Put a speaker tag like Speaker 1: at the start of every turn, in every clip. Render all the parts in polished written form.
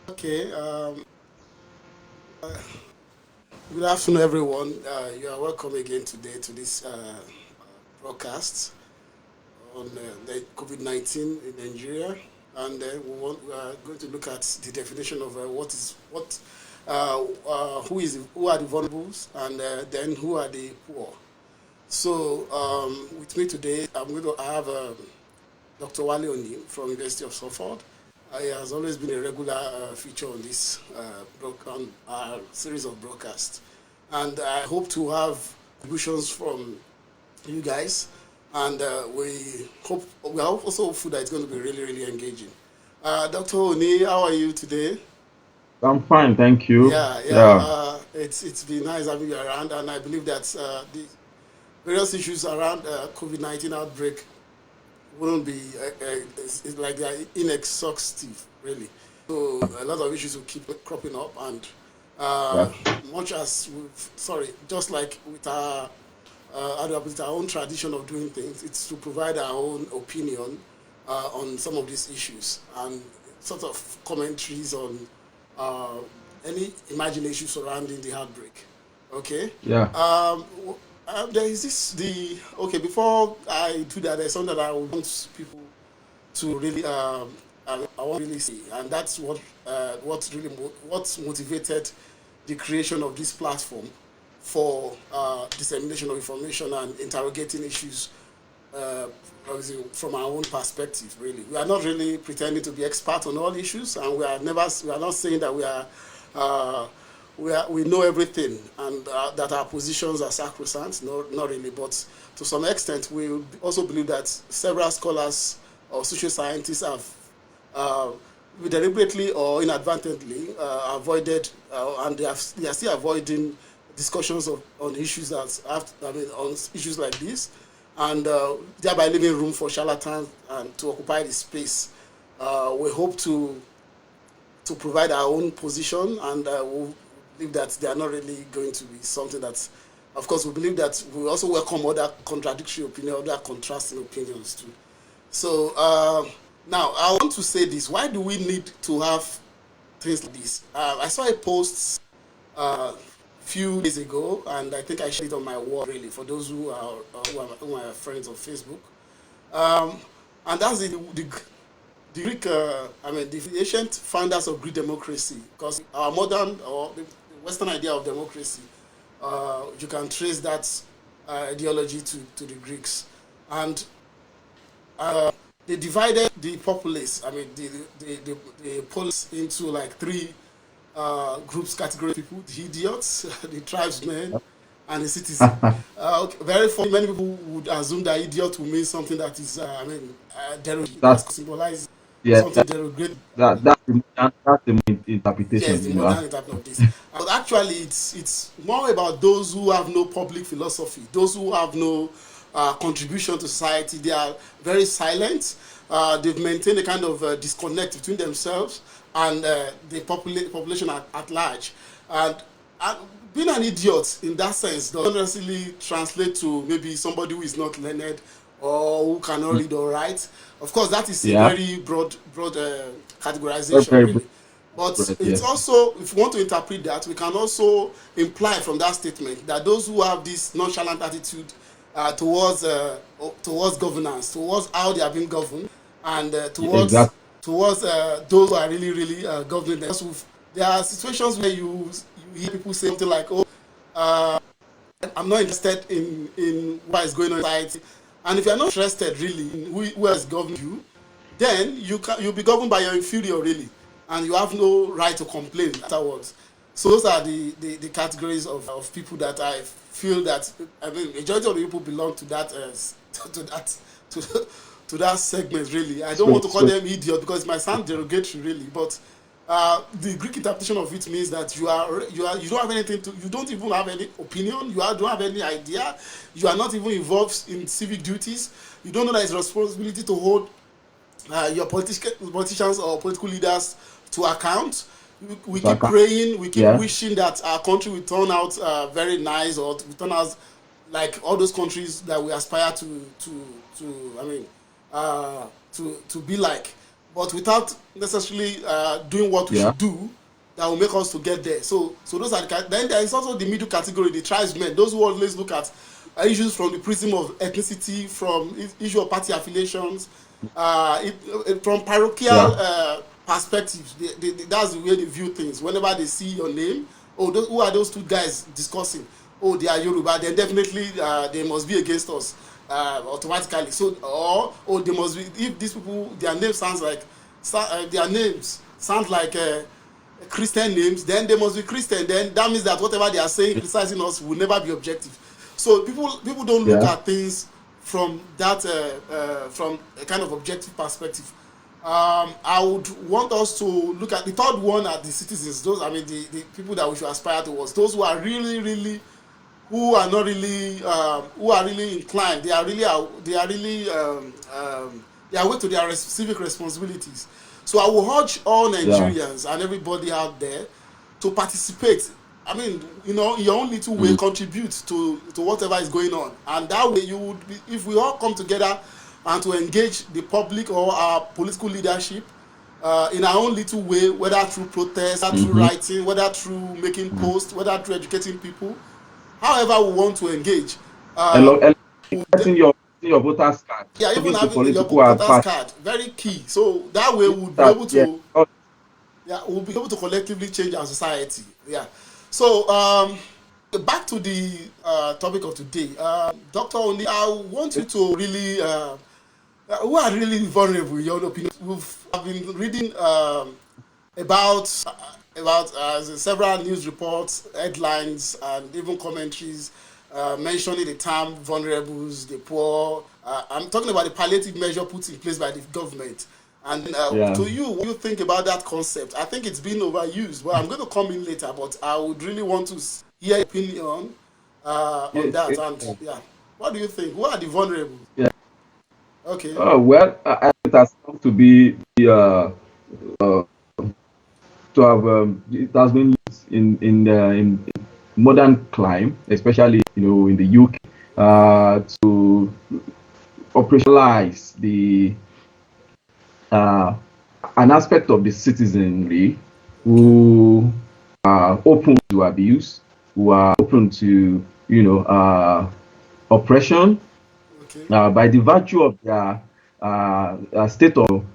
Speaker 1: Okay. Good afternoon, everyone. You are welcome again today to this broadcast on the COVID-19 in Nigeria, and we are going to look at the definition of who are the vulnerables, and then who are the poor. So, with me today, I have Dr. Wale Oni from University of Salford. He has always been a regular feature on this on our series of broadcasts. And I hope to have contributions from you guys. And we are also hopeful that it's going to be really, really engaging. Dr. Oni, how are you today?
Speaker 2: I'm fine, thank you.
Speaker 1: Yeah, yeah.
Speaker 2: Yeah,
Speaker 1: It's been nice having you around, and I believe that the various issues around COVID-19 outbreak wouldn't be it's like they're inexhaustive, really. So a lot of issues will keep cropping up, and uh,
Speaker 2: yeah,
Speaker 1: much as sorry, just like with with our own tradition of doing things, it's to provide our own opinion on some of these issues and sort of commentaries on uh, any imagination surrounding the outbreak. Okay.
Speaker 2: yeah.
Speaker 1: There is this the okay. Before I do that, there's something that I want people to really I want to really see, and that's what motivated the creation of this platform for dissemination of information and interrogating issues uh, obviously from our own perspective. Really, we are not really pretending to be expert on all issues, and we are not saying that uh, we know everything and that our positions are sacrosanct. No, not really, but to some extent, we also believe that several scholars or social scientists have uh, deliberately or inadvertently avoided, and they are still avoiding discussions on issues on issues like this, and thereby leaving room for charlatans and to occupy the space. We hope to provide our own position, and we believe that they are not really going to be something that, of course, we believe that we also welcome other contradictory opinions, other contrasting opinions too. So now I want to say this: why do we need to have things like this? I saw a post few days ago, and I think I shared it on my wall. Really, for those who are friends on Facebook, and that's the Greek, the ancient founders of Greek democracy, because our modern or the Western idea of democracy, you can trace that ideology to the Greeks, and they divided the populace. I mean, the polis into like three groups, category of people: the idiots, the tribesmen, and the citizen. Okay, very funny. Many people would assume that idiot will mean something that is, derogatory, that
Speaker 2: That's
Speaker 1: symbolize
Speaker 2: yeah.
Speaker 1: something derogatory.
Speaker 2: That's the main
Speaker 1: Yes,
Speaker 2: interpretation.
Speaker 1: the modern interpretation of this. But actually, it's more about those who have no public philosophy, those who have no contribution to society. They are very silent. They've maintained a kind of disconnect between themselves and the population at large. And, and being an idiot in that sense doesn't necessarily translate to maybe somebody who is not learned or who cannot
Speaker 2: Mm,
Speaker 1: read or write. Of course, that is a
Speaker 2: yeah,
Speaker 1: very broad
Speaker 2: very
Speaker 1: categorization,
Speaker 2: very
Speaker 1: really. But
Speaker 2: broad.
Speaker 1: it's
Speaker 2: Yes.
Speaker 1: also, if we want to interpret that, we can also imply from that statement that those who have this nonchalant attitude towards governance, towards how they are being governed, and
Speaker 2: Exactly.
Speaker 1: towards those who are really really governing them. There are situations where you hear people say something like, "Oh, I'm not interested in what is going on in society," and if you are not interested really in who is governing you, then you'll be governed by your inferior really, and you have no right to complain afterwards. So those are the categories of people that I feel that, I mean, majority of the people belong to that to that to, to that segment really. I don't
Speaker 2: So
Speaker 1: want to call
Speaker 2: so
Speaker 1: them idiot because it might sound derogatory really, but the Greek interpretation of it means that you don't have anything to, you don't even have any opinion, don't have any idea, you are not even involved in civic duties, you don't know that it's responsibility to hold your politicians or political leaders to account. We
Speaker 2: so I
Speaker 1: keep
Speaker 2: can
Speaker 1: praying, we keep
Speaker 2: yeah.
Speaker 1: wishing that our country will turn out very nice, or to turn out like all those countries that we aspire to I mean, to be like. but without necessarily doing what we should do that will make us to get there. So those are then there is also the middle category, the tribesmen, those who always look at issues from the prism of ethnicity, from issue of party affiliations, from parochial perspectives. That's the way they view things. Whenever they see your name, who are those two guys discussing? Oh, they are Yoruba. Then definitely they must be against us automatically. So they must be. If these people, their names sound like Christian names, then they must be Christian. Then that means that whatever they are saying criticizing us will never be objective. So people don't look at things from that from a kind of objective perspective. I would want us to look at the third one at the citizens. Those, I mean, the people that we should aspire towards. Those who are really who are not really who are really inclined. They are really they are awake to their civic responsibilities. So I will urge all Nigerians and everybody out there to participate. I mean, in your own little way, contribute to whatever is going on. And that way you would be, if we all come together and to engage the public or our political leadership in our own little way, whether through protest, whether through writing, whether through making posts, whether through educating people, however we want to engage.
Speaker 2: Getting your voter's card.
Speaker 1: Yeah, even having your voter's card, very key. So that way we'll be able to, we'll be able to collectively change our society. Yeah. So back to the topic of today, Dr. Oni, I want you to really, who are really vulnerable in your opinion? I've been reading about several news reports, headlines, and even commentaries mentioning the term vulnerables, the poor. I'm talking about the palliative measure put in place by the government. And to you, what do you think about that concept? I think it's been overused. Well, I'm going to come in later, but I would really want to hear your opinion on that. And what do you think? Who are the vulnerable?
Speaker 2: Yeah.
Speaker 1: Okay.
Speaker 2: Well, it has come to be it has been used in modern climate, especially in the UK, to operationalize an aspect of the citizenry who are open to abuse, who are open to oppression, by the virtue of their state of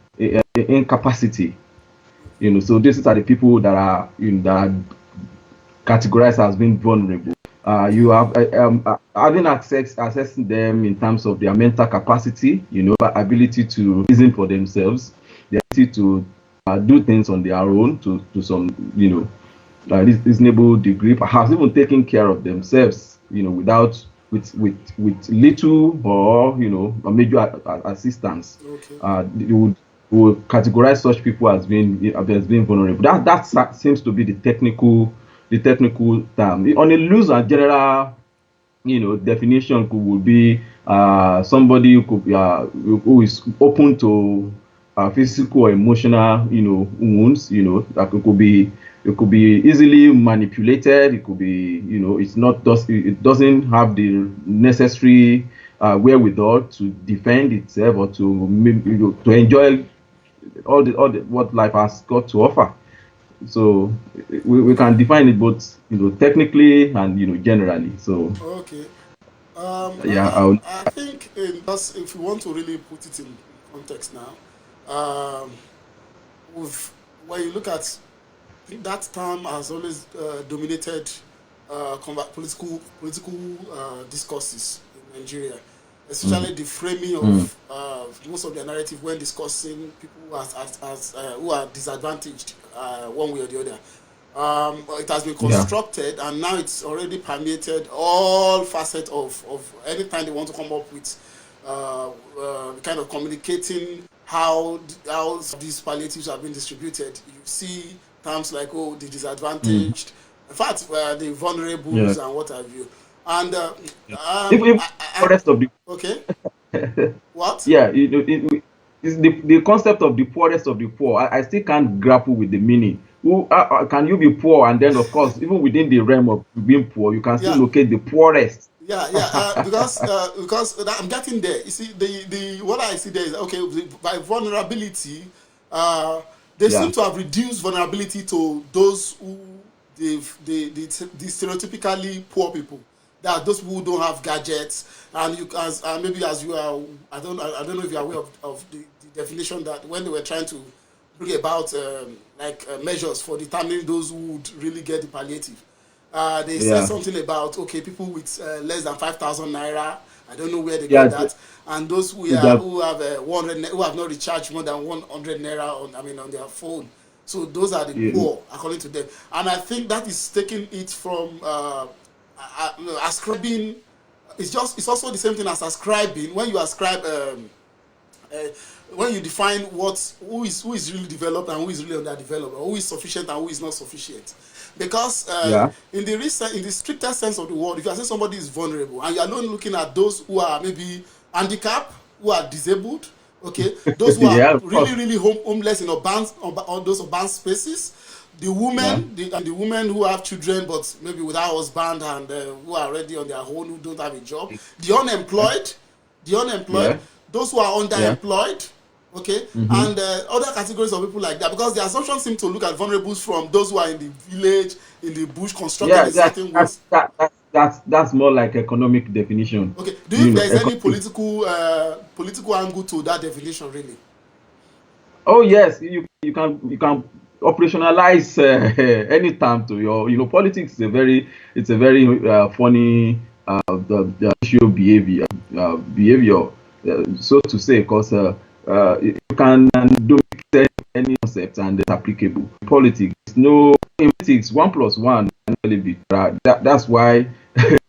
Speaker 2: incapacity. So these are the people that are categorized as being vulnerable. You have having accessing them in terms of their mental capacity, ability to reason for themselves, the ability to do things on their own to some reasonable degree, perhaps even taking care of themselves, without with little or a major assistance. You would categorize such people as being vulnerable. That seems to be the technical term. On a loose and general definition would be somebody who is open to physical or emotional wounds. That it could be easily manipulated. It could be it doesn't have the necessary wherewithal to defend itself or to enjoy all the what life has got to offer. So we can define it both technically and generally. So
Speaker 1: okay. I think if you want to really put it in context now, when you look at that term has always dominated political discourses in Nigeria, especially the framing of most of the narrative when discussing people who are disadvantaged one way or the other. It has been constructed and now it's already permeated all facets of any time they want to come up with kind of communicating how these palliatives have been distributed. You see terms like the disadvantaged, in fact the vulnerables and what have you. And
Speaker 2: rest of the
Speaker 1: what?
Speaker 2: Yeah, it's the concept of the poorest of the poor. I still can't grapple with the meaning. Can you be poor and then of course even within the realm of being poor you can still locate the poorest?
Speaker 1: Because I'm getting there. You see, the what I see there is by vulnerability. They
Speaker 2: Yeah.
Speaker 1: seem to have reduced vulnerability to those who the stereotypically poor people. That those people who don't have gadgets, and you as maybe as you are, I don't know if you are aware of the definition that when they were trying to bring about measures for determining those who would really get the palliative. They said
Speaker 2: Yeah.
Speaker 1: something about okay, people with less than 5,000 naira. I don't know where they
Speaker 2: Yeah.
Speaker 1: got that. And those
Speaker 2: That,
Speaker 1: who have 100 who have not recharged more than 100 naira on their phone. So those are the
Speaker 2: yeah.
Speaker 1: poor according to them. And I think that is taking it from ascribing. It's also the same thing as ascribing when you ascribe. Uh, when you define who is really developed and who is really underdeveloped, or who is sufficient and who is not sufficient, because
Speaker 2: Yeah.
Speaker 1: in the strictest sense of the word, if you are saying somebody is vulnerable and you are not looking at those who are maybe handicapped, who are disabled, okay, those who are
Speaker 2: Yeah. Of
Speaker 1: really
Speaker 2: course.
Speaker 1: really homeless in on those urban spaces,
Speaker 2: Yeah.
Speaker 1: the women who have children but maybe without husband and who are already on their own, who don't have a job, the unemployed, the unemployed,
Speaker 2: Yeah.
Speaker 1: those who are
Speaker 2: Yeah.
Speaker 1: underemployed, okay,
Speaker 2: Mm-hmm.
Speaker 1: and other categories of people like that, because the assumption seems to look at vulnerables from those who are in the village, in the bush, constructed
Speaker 2: Yeah.
Speaker 1: in certain ways.
Speaker 2: That's more like economic definition.
Speaker 1: Okay, do you
Speaker 2: You
Speaker 1: think
Speaker 2: know,
Speaker 1: there is any
Speaker 2: economic.
Speaker 1: political angle to that definition, really?
Speaker 2: Oh yes, you can operationalize any term to your, politics is a very, it's a very funny the issue behavior, so to say, because you can do any concept and it's applicable. Politics, no, in politics, 1+1 can only be that's why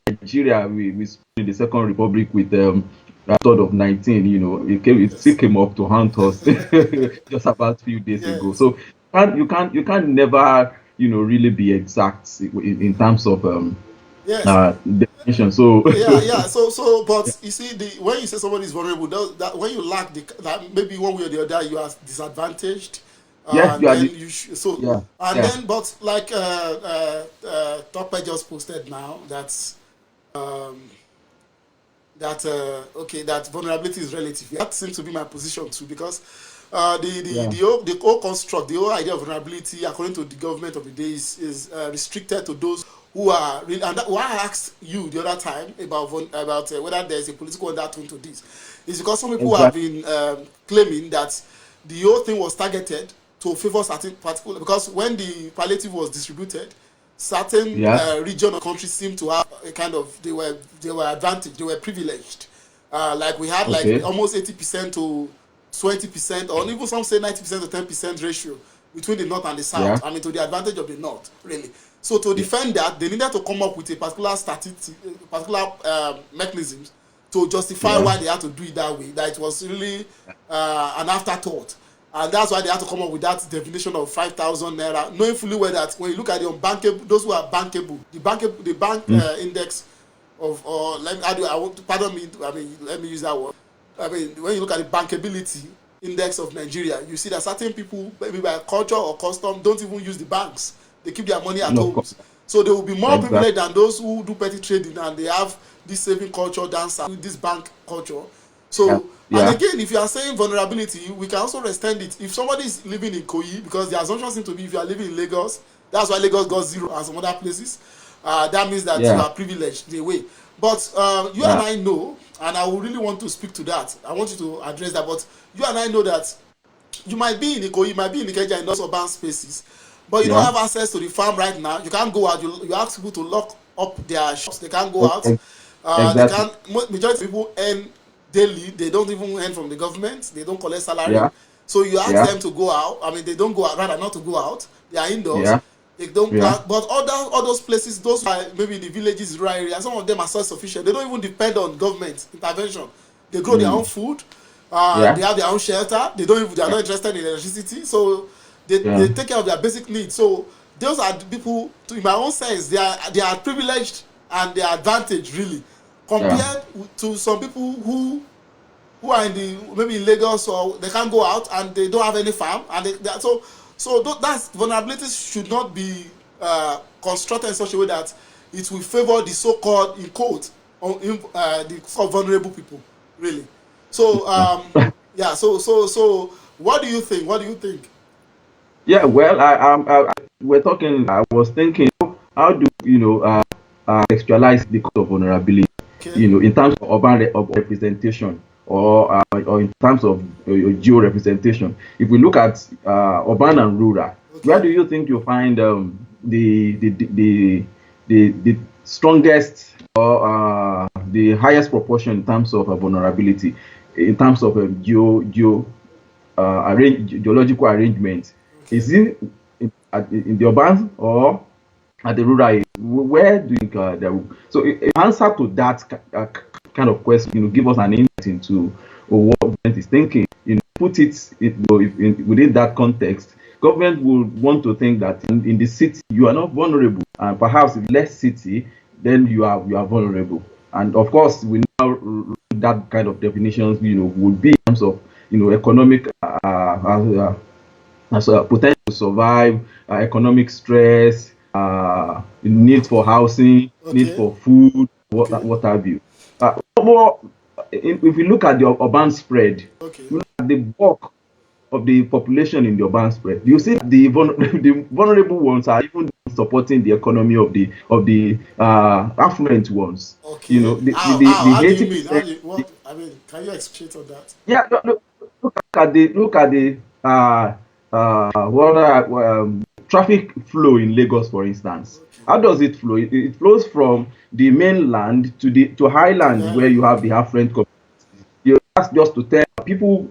Speaker 2: Nigeria, we split in the Second Republic with third of 19. It still
Speaker 1: Yes.
Speaker 2: came up to hunt us just about few days ago.
Speaker 1: Yes.
Speaker 2: So you can't never really be exact in terms of
Speaker 1: Yes.
Speaker 2: definition. So
Speaker 1: Yeah. But you see, when you say somebody is vulnerable, that when you lack that maybe one way or the other you are disadvantaged,
Speaker 2: yes,
Speaker 1: and
Speaker 2: you are
Speaker 1: then
Speaker 2: the
Speaker 1: so
Speaker 2: yeah,
Speaker 1: and
Speaker 2: yeah,
Speaker 1: then but like Tope just posted now that um, okay, that vulnerability is relative. That seems to be my position too, because
Speaker 2: yeah,
Speaker 1: the whole construct, the whole idea of vulnerability, according to the government of the day, is restricted to those who are really. And why I asked you the other time about whether there is a political undertone to this, is because some people have
Speaker 2: exactly.
Speaker 1: been claiming that the whole thing was targeted to favor certain particular, because when the palliative was distributed, certain
Speaker 2: Yeah,
Speaker 1: region or countries seem to have a kind of they were advantaged, they were privileged. Like we had like
Speaker 2: okay,
Speaker 1: almost 80% to 20%, or even some say 90% to 10% ratio between the north and the
Speaker 2: yeah,
Speaker 1: south. I mean, to the advantage of the north, really. So to
Speaker 2: yeah,
Speaker 1: defend that, they needed to come up with a particular mechanisms to justify
Speaker 2: yeah,
Speaker 1: why they had to do it that way. That it was really an afterthought, and that's why they had to come up with that definition of 5,000 naira, knowing fully well that when you look at the unbankable, those who are bankable, the bank
Speaker 2: mm,
Speaker 1: index of, or let me, I want to, pardon me, I mean, let me use that word. I mean, when you look at the bankability index of Nigeria, you see that certain people, maybe by culture or custom, don't even use the banks. They keep their money at
Speaker 2: no, of course,
Speaker 1: homes. So they will be more
Speaker 2: exactly.
Speaker 1: privileged than those who do petty trading and they have this saving culture this bank culture.
Speaker 2: Yeah,
Speaker 1: So, and
Speaker 2: yeah,
Speaker 1: again, if you are saying vulnerability, we can also extend it. If somebody is living in Koyi, because the assumption seems to be if you are living in Lagos, that's why Lagos got zero and some other places. That means that you
Speaker 2: yeah,
Speaker 1: are privileged in a way. But you and
Speaker 2: yeah,
Speaker 1: I know, and I would really want to speak to that. I want you to address that. But you and I know that you might be in Ikoyi, you might be in Ikeja, in those urban spaces, but you don't
Speaker 2: yeah,
Speaker 1: have access to the farm right now. You can't go out. You ask people to lock up their shops. They can't go out. They
Speaker 2: exactly.
Speaker 1: can't. Majority of people earn daily. They don't even earn from the government. They don't collect salary.
Speaker 2: Yeah,
Speaker 1: So you ask
Speaker 2: yeah,
Speaker 1: them to go out. I mean, they don't go out. Rather, not to go out. They are indoors.
Speaker 2: yeah,
Speaker 1: They don't.
Speaker 2: yeah,
Speaker 1: But all those places, those are maybe in the villages, rural areas. Some of them are self-sufficient. They don't even depend on government intervention. They grow their own
Speaker 2: mm,
Speaker 1: food. They
Speaker 2: yeah,
Speaker 1: have their own shelter. They are not interested in electricity. So they
Speaker 2: yeah,
Speaker 1: take care of their basic needs. So those are the people, in my own sense, they are privileged and they are advantaged really,
Speaker 2: yeah,
Speaker 1: compared to some people who are in the maybe in Lagos, or they can't go out and they don't have any farm, and that's vulnerabilities should not be constructed in such a way that it will favor the so-called in quote the so vulnerable people really. So
Speaker 2: yeah.
Speaker 1: yeah, so What do you think? What do you think?
Speaker 2: Yeah, well, we're talking. I was thinking, how do contextualize the cause of vulnerability?
Speaker 1: Okay.
Speaker 2: In terms of of representation, or in terms of geo representation. If we look at urban and rural, where
Speaker 1: Okay.
Speaker 2: do you think you'll find the strongest or the highest proportion in terms of vulnerability, in terms of geological arrangement?
Speaker 1: Okay.
Speaker 2: Is it in the urban or at the rural area? Where do you think there will? So, in answer to that kind of question, give us an insight into what government is thinking. Put within that context. Government would want to think that in the city you are not vulnerable, and perhaps in less city, then you are vulnerable. And of course, we now that kind of definitions, would be in terms of economic as a potential to survive, economic stress, need for housing, need
Speaker 1: Okay.
Speaker 2: for food,
Speaker 1: Okay.
Speaker 2: what have you. More, if you look at the urban spread,
Speaker 1: Okay.
Speaker 2: you look at the bulk of the population in the urban spread, you see the vulnerable ones are even supporting the economy of the affluent ones.
Speaker 1: Okay. How
Speaker 2: The
Speaker 1: do you
Speaker 2: eighty
Speaker 1: mean? How
Speaker 2: percent.
Speaker 1: do you, what? I mean, can you expatiate on that?
Speaker 2: Yeah, look at the what traffic flow in Lagos, for instance.
Speaker 1: Okay.
Speaker 2: How does it flow? It flows from the mainland to
Speaker 1: To the
Speaker 2: highland, where you
Speaker 1: island.
Speaker 2: have the affluent community. That's just to tell people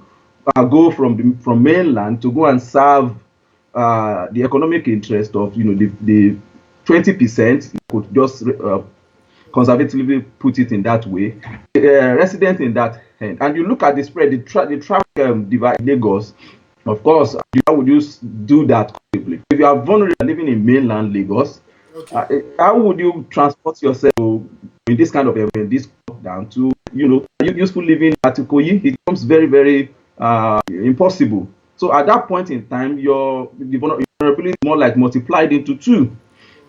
Speaker 2: go from mainland to go and serve the economic interest of the 20%. Could just conservatively put it in that way, resident in that end. And you look at the spread, the traffic divide in Lagos. Of course, how would you do that quickly? If you are vulnerable living in mainland Lagos,
Speaker 1: Okay.
Speaker 2: how would you transport yourself in this kind of event, this down to useful living at Ikoyi? It becomes very, very impossible. So at that point in time, the vulnerability is more like multiplied into two.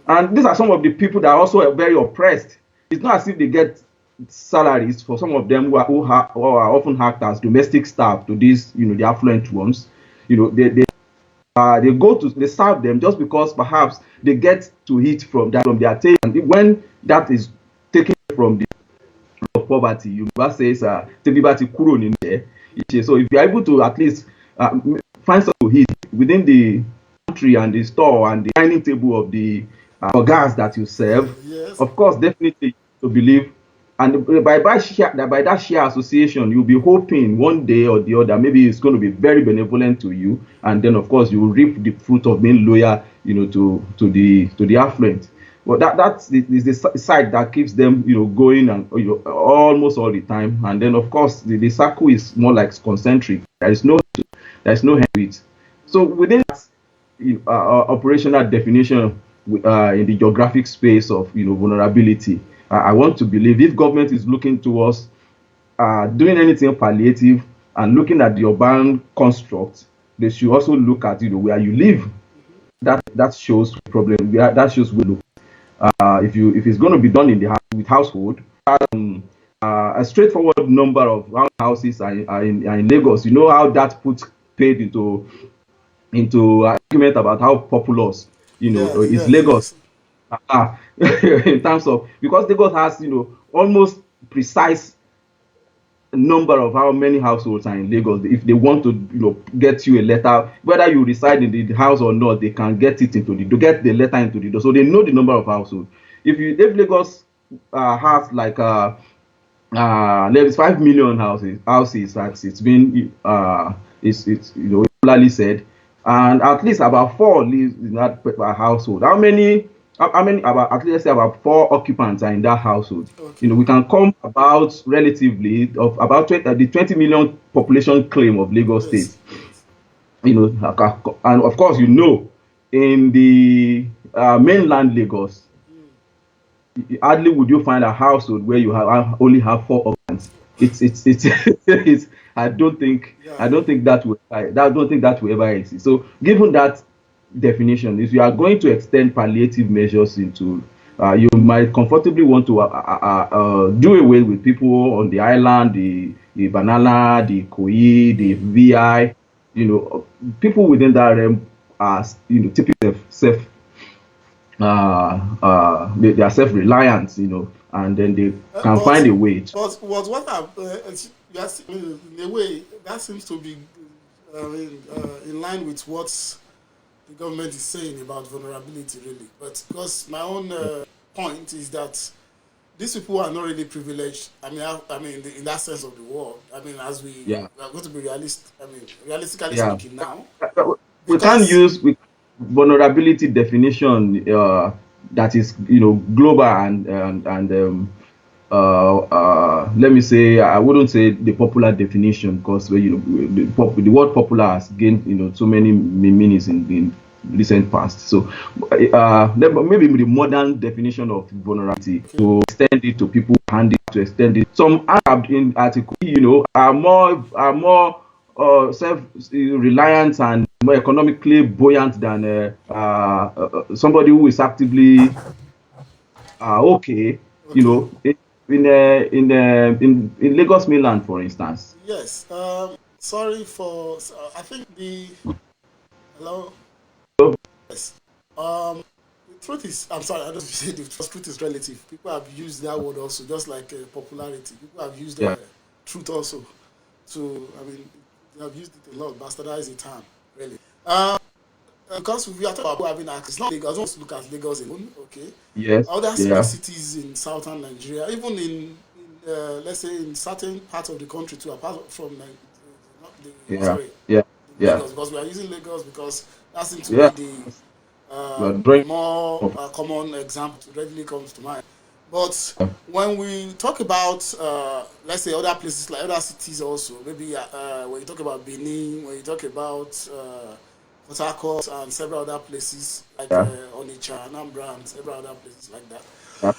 Speaker 2: And these are some of the people that are also very oppressed. It's not as if they get salaries. For some of them who are often hacked as domestic staff to these, the affluent ones. They serve them just because perhaps they get to eat from their table. And when that is taken from the of poverty, you must say tebibati kuro nínú ẹ̀. So if you are able to at least find something to eat within the country and the store and the dining table of the organs that you serve,
Speaker 1: Yes.
Speaker 2: of course, definitely to believe. And by that sheer association, you'll be hoping one day or the other, maybe it's going to be very benevolent to you, and then of course you will reap the fruit of being loyal, to the affluent. Well, that's the side that keeps them, going and almost all the time. And then of course the circle is more like concentric. There is no end to it. So within that operational definition in the geographic space of vulnerability, I want to believe if government is looking towards doing anything palliative and looking at the urban construct, they should also look at where you live. That shows problem. That shows we look. If it's going to be done in the with household, a straightforward number of houses are in Lagos. You know how that puts paid into argument about how populous
Speaker 1: Yes.
Speaker 2: is
Speaker 1: Yes.
Speaker 2: Lagos.
Speaker 1: Yes.
Speaker 2: In terms of, because Lagos has almost precise number of how many households are in Lagos. If they want to get you a letter, whether you reside in the house or not, they can get it get the letter into the door. So they know the number of households. If Lagos has like there's 5 million houses as it's been it's popularly said, and at least about four live in that household. How many about, at least let's say about four occupants are in that household.
Speaker 1: Okay.
Speaker 2: We can come about relatively of about the 20 million population claim of Lagos State.
Speaker 1: Yes. Yes.
Speaker 2: And of course, in the mainland Lagos, hardly would you find a household where you only have four occupants. It's I don't think
Speaker 1: Yeah.
Speaker 2: I don't think that will I don't think that will ever exist. So given that definition, if you are going to extend palliative measures into, you might comfortably want to do away with people on the island, the Banana, the Koi, the VI. you know, people within that realm are, typically they are self-reliant, and then they
Speaker 1: Uh,
Speaker 2: can
Speaker 1: but
Speaker 2: find a way to.
Speaker 1: what yes, in a way that seems to be in line with what the government is saying about vulnerability, really. But because my own point is that these people are not really privileged. I mean, in that sense of the word. I mean, as
Speaker 2: Yeah,
Speaker 1: we are going to be realist. I mean, realistically
Speaker 2: yeah.
Speaker 1: speaking, now
Speaker 2: We can't
Speaker 1: because
Speaker 2: use vulnerability definition that is, global and let me say, I wouldn't say the popular definition, because the word popular has gained, so many meanings in recent past. So maybe the modern definition of vulnerability,
Speaker 1: okay,
Speaker 2: to extend it to people, hand it to extend it. Some Arab in article, are more self-reliant and more economically buoyant than somebody who is actively okay, you
Speaker 1: okay,
Speaker 2: know, in Lagos mainland, for instance.
Speaker 1: yes. Sorry for. I think the hello.
Speaker 2: So,
Speaker 1: Yes. The truth is, I'm sorry, I don't say the truth is relative. People have used that word also, just like popularity. People have used
Speaker 2: yeah,
Speaker 1: truth also. So, I mean, they have used it a lot, bastardize the term, really. Uh, because we are talking about having access, not Lagos, don't look at Lagos alone, okay?
Speaker 2: yes,
Speaker 1: Other big
Speaker 2: yeah,
Speaker 1: cities in southern Nigeria, even let's say, in certain parts of the country too, apart from not
Speaker 2: yeah,
Speaker 1: sorry,
Speaker 2: yeah, yeah,
Speaker 1: Lagos, because we are using Lagos because that seems to be
Speaker 2: yeah.
Speaker 1: uh,
Speaker 2: We're
Speaker 1: the
Speaker 2: drawing.
Speaker 1: more
Speaker 2: Of,
Speaker 1: common example that readily comes to mind. But when we talk about, let's say, other places like other cities also, maybe when you talk about Benin, when you talk about Port Harcourt and several other places like
Speaker 2: yeah,
Speaker 1: Onitsha, Anambra, and several other places like that,
Speaker 2: yeah.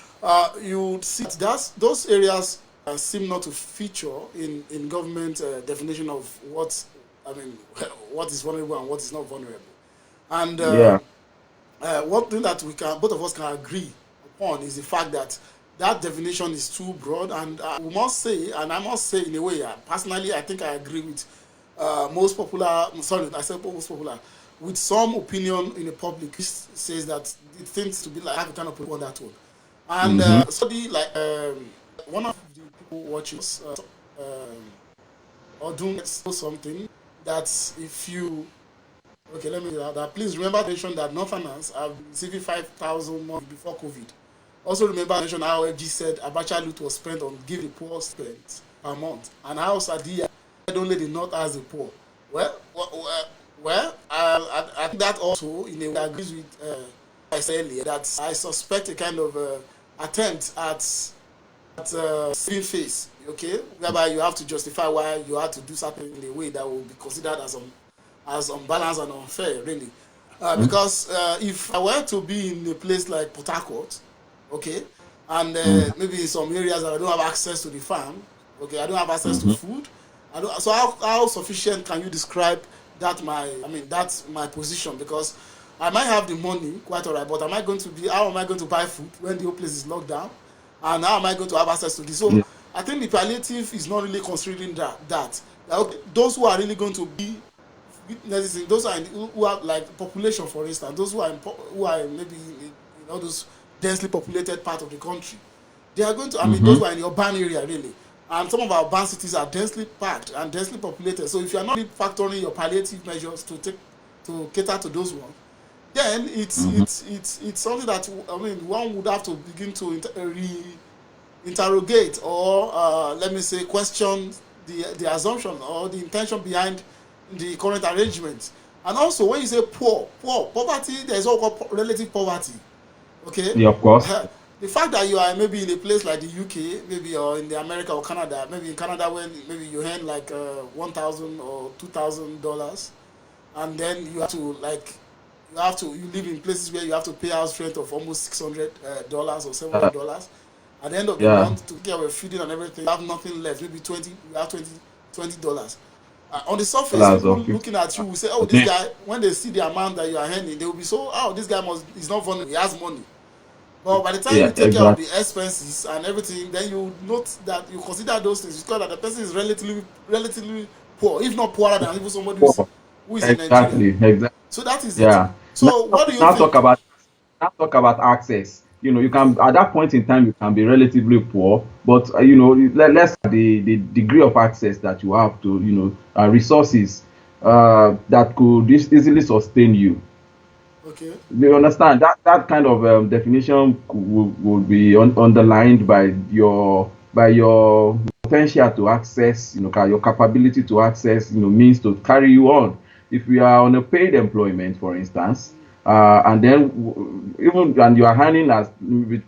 Speaker 1: you would see that those areas seem not to feature in government definition of what I mean, what is vulnerable and what is not vulnerable. And
Speaker 2: Yeah.
Speaker 1: one thing that we can both of us can agree upon is the fact that that definition is too broad, and we must say, and I must say in a way, personally, I think I agree with most popular. Sorry, I said most popular. With some opinion in the public, which says that it tends to be like have kind of people on that one. And
Speaker 2: Mm-hmm.
Speaker 1: somebody like one of the people watching us, or doing something that if you okay, let me do that. Please remember to mention that non-finance have been receiving 5,000 money before COVID. Also remember to mention how FG said Abacha loot was spent on give the poor spent per month, and how Sadia said only the not as the poor. Well, I think that also in a way agrees with I said earlier that I suspect a kind of attempt at saving face, okay, whereby you have to justify why you have to do something in a way that will be considered as unbalanced and unfair, really. Because if I were to be in a place like Port Harcourt, okay, and maybe in some areas that I don't have access to the farm, okay, I don't have access to
Speaker 2: Mm-hmm.
Speaker 1: food. I don't, so how sufficient can you describe that I mean that's my position, because I might have the money, quite alright, but am I going to be? How am I going to buy food when the whole place is locked down? And how am I going to have access to this? So
Speaker 2: Yeah.
Speaker 1: I think the palliative is not really considering that okay, those who are really going to be witnesses, those are who are like population, for instance, those who are maybe in all those densely populated part of the country, they are going to. I mean, those
Speaker 2: Mm-hmm.
Speaker 1: who are in the urban area really, and some of our urban cities are densely packed and densely populated. So if you are not really factoring your palliative measures to cater to those ones, then
Speaker 2: Mm-hmm.
Speaker 1: it's something that I mean one would have to begin to interrogate, or let me say question the assumption or the intention behind the current arrangement. And also when you say poverty, there is what we call relative poverty, okay.
Speaker 2: Yeah, of course.
Speaker 1: The fact that you are maybe in a place like the UK, maybe, or in the America or Canada, maybe in Canada when maybe you earn like $1,000 or $2,000, and then you live in places where you have to pay house rent of almost $600 or
Speaker 2: Uh,
Speaker 1: $700. At the end of the
Speaker 2: yeah,
Speaker 1: month, to get your feeding and everything, you have nothing left. Maybe you have $20. On the surface,
Speaker 2: dollars
Speaker 1: people
Speaker 2: or 50.
Speaker 1: looking at you will say, "Oh, this
Speaker 2: Yeah,
Speaker 1: guy." When they see the amount that you are earning, they will be so, "Oh, this guy is not vulnerable. He has money." But by the time you
Speaker 2: yeah,
Speaker 1: take care of
Speaker 2: exactly.
Speaker 1: the expenses and everything, then you note that you consider those things because that the person is relatively poor, if not poorer than even somebody who's
Speaker 2: Poor.
Speaker 1: who is in Nigeria.
Speaker 2: Exactly.
Speaker 1: So that is it.
Speaker 2: Yeah. Now,
Speaker 1: So what do you
Speaker 2: now talk
Speaker 1: think?
Speaker 2: about talk about access. You
Speaker 1: Okay.
Speaker 2: can at that point in time you can be relatively poor, but let's the degree of access that you have to resources that could easily sustain you.
Speaker 1: Okay.
Speaker 2: Do you understand that kind of definition would be underlined by your potential to access, your capability to access, means to carry you on. If you are on a paid employment, for instance, and then even and you are earning as with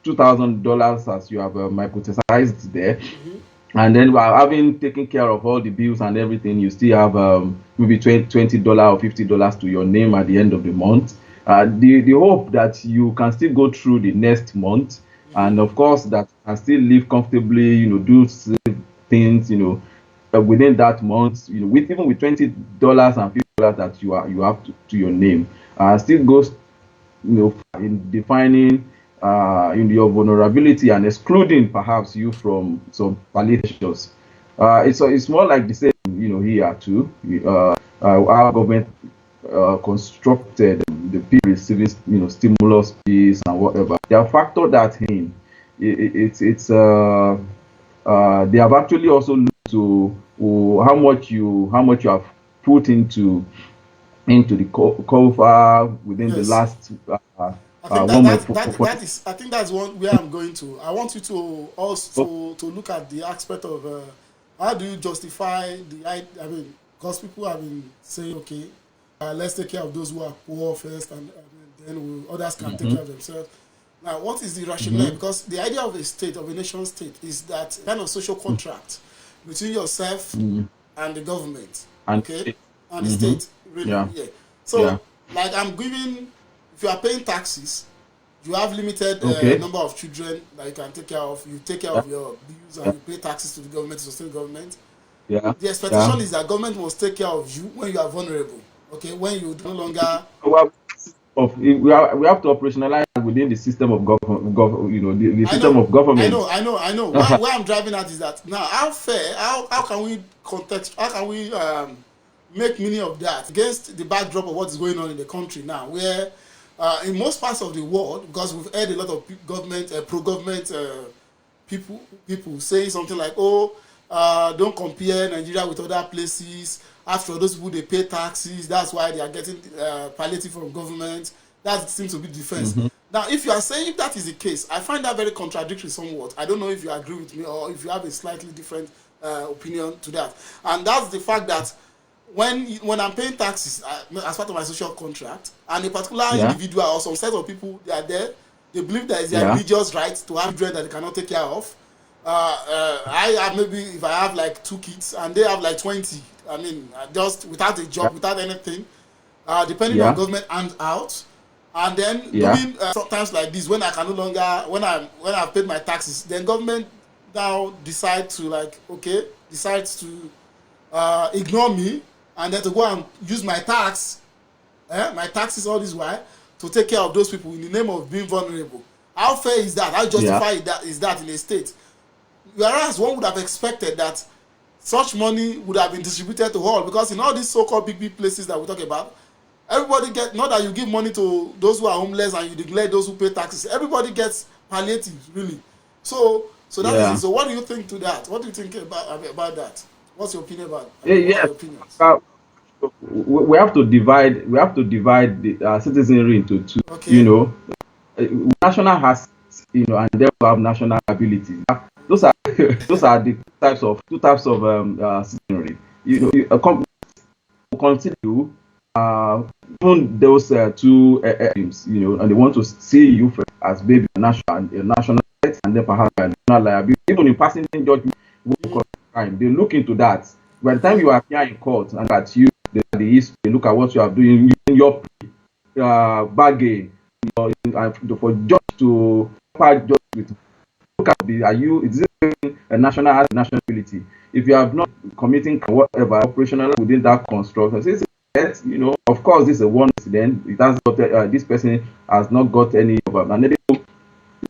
Speaker 2: $2,000 as you have hypothesized there,
Speaker 1: Mm-hmm.
Speaker 2: and then while having taken care of all the bills and everything, you still have maybe $20 or $50 to your name at the end of the month. The hope that you can still go through the next month,
Speaker 1: Mm-hmm.
Speaker 2: and of course that you can still live comfortably, do things, within that month, with even with $20 and $50 that you have to your name, still goes in defining in your vulnerability and excluding perhaps you from some palliations. It's more like the same, here too. Our government constructed the people receiving, stimulus fees and whatever. They have factored that in. They have actually also looked to how much you have put into the cover within the
Speaker 1: Yes.
Speaker 2: last
Speaker 1: I think that
Speaker 2: 1 month
Speaker 1: that that that is. I think that's one where I'm going to. I want you to also to look at the aspect of how do you justify the. I mean, because people have been saying, okay, let's take care of those who are poor first, and then others can take
Speaker 2: Mhm,
Speaker 1: care of themselves. Now, what is the rationale?
Speaker 2: mhm,
Speaker 1: Because the idea of a state, of a nation state, is that kind of social contract between yourself
Speaker 2: mhm.
Speaker 1: and the government,
Speaker 2: And
Speaker 1: okay, and the
Speaker 2: hmm
Speaker 1: state, really,
Speaker 2: yeah,
Speaker 1: yeah.
Speaker 2: yeah.
Speaker 1: So, like, I'm giving, if you are paying taxes, you have limited
Speaker 2: Okay.
Speaker 1: number of children that you can take care of. You take care
Speaker 2: Yeah,
Speaker 1: of your bills and
Speaker 2: yeah,
Speaker 1: you pay taxes to the government to sustain the government.
Speaker 2: yeah,
Speaker 1: The
Speaker 2: yeah.
Speaker 1: expectation is that government must take care of you when you are vulnerable. Okay, when you no longer.
Speaker 2: Well, we have to operationalize within the system of government, the
Speaker 1: I
Speaker 2: system
Speaker 1: know,
Speaker 2: of government.
Speaker 1: I know. Where I'm driving at is that now how fair, how can we how can we make meaning of that against the backdrop of what is going on in the country now, where in most parts of the world, because we've heard a lot of government, pro-government people saying something like, oh, don't compare Nigeria with other places. After all, those people they pay taxes, that's why they are getting palliative from government. That seems to be the defense.
Speaker 2: Mhm.
Speaker 1: Now, if you are saying if that is the case, I find that very contradictory somewhat. I don't know if you agree with me or if you have a slightly different opinion to that. And that's the fact that when I'm paying taxes as part of my social contract, and a particular
Speaker 2: Yeah,
Speaker 1: individual or some set of people they are there, they believe that it's their
Speaker 2: yeah,
Speaker 1: religious right to have children that they cannot take care of. I have maybe if I have like 2 kids and they have like 20. I mean, just without a
Speaker 2: yeah,
Speaker 1: job, without anything, depending on
Speaker 2: yeah,
Speaker 1: government hand out, and then
Speaker 2: yeah,
Speaker 1: during sometimes like this when I can no longer when I've paid my taxes, then government now decide to like okay decides to ignore me and then to go and use my taxes all this while to take care of those people in the name of being vulnerable. How fair is that? How
Speaker 2: yeah.
Speaker 1: justified is that in a state? Whereas one would have expected that such money would have been distributed to all, because in all these so-called big places that we talk about, everybody get, not that you give money to those who are homeless and you neglect those who pay taxes, everybody gets palliative really. So that is it.
Speaker 2: Yeah.
Speaker 1: So what do you think to that? What do you think about that? What's your opinion about, what are
Speaker 2: Yes.
Speaker 1: your opinions?
Speaker 2: Uh, we have to divide the citizenry into two. You
Speaker 1: Okay.
Speaker 2: know, uh, national has, and then we have national abilities. Those are those are the two types of citizenry. Consider even those two teams, and they want to see you first as baby a national right, and then perhaps a national liability. Even in passing judgment,
Speaker 1: Mm-hmm.
Speaker 2: crime, they look into that. By the time
Speaker 1: Okay.
Speaker 2: you appear in court and at you, the history, they look at what you are doing in your bargain, for judge to judge with, look at is this a nationality? If you have not committing whatever operational within that construct, since yes, of course this is a one incident. It has got this person has not got any of them, and then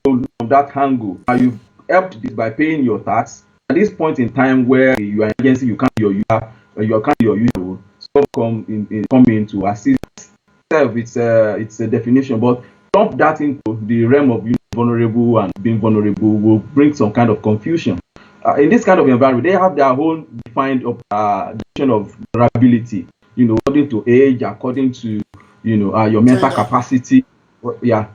Speaker 2: from that angle. Now
Speaker 1: Okay.
Speaker 2: you've helped this by paying your tax. At this point in time where you are in agency, you can't your you are can't your usual. come in to assist itself. It's a definition, but dump that into the realm of vulnerable and being vulnerable will bring some kind of confusion. In this kind of environment, they have their own defined definition of vulnerability. According to age, according to your mental capacity. Yeah,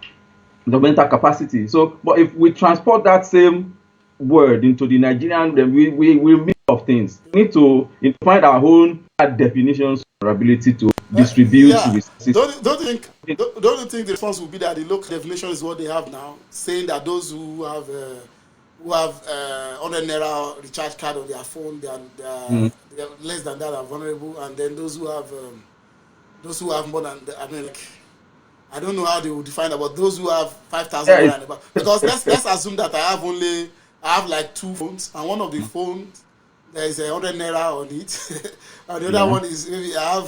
Speaker 2: the mental capacity. So, but if we transport that same word into the Nigerian, then we miss of things. We need to find our own definitions of ability to distribute resources.
Speaker 1: Don't you think the response will be that the local definition is what they have now, saying that those who have 100 naira recharge card on their phone, they are less than that are vulnerable, and then those who have more than, I don't know how they will define that, but those who have 5,000 naira, because let's assume that I have like 2 phones, and one of the phones there is 100 naira on it, and the other one is maybe I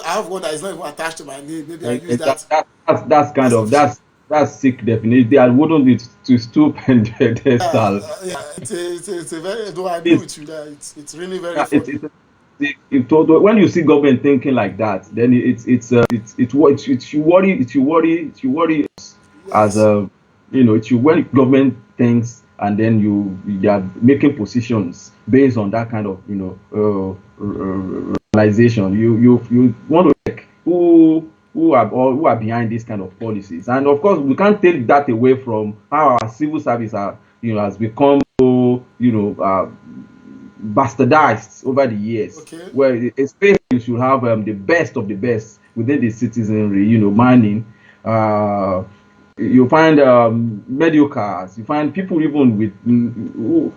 Speaker 1: have one that is not even attached to my name. Maybe I use that.
Speaker 2: That's sick definition. I wouldn't be to stoop and style.
Speaker 1: It's a very. Though I agree with you that it's really very.
Speaker 2: When you see government thinking like that, then it should worry us as it should, when government thinks and then they are making positions based on that kind of realization. You want to check who are behind these kind of policies, and of course we can't take that away from how our civil service has become bastardized over the years.
Speaker 1: Okay.
Speaker 2: Where especially you should have the best of the best within the citizenry, manning. You find mediocres, you find people even with who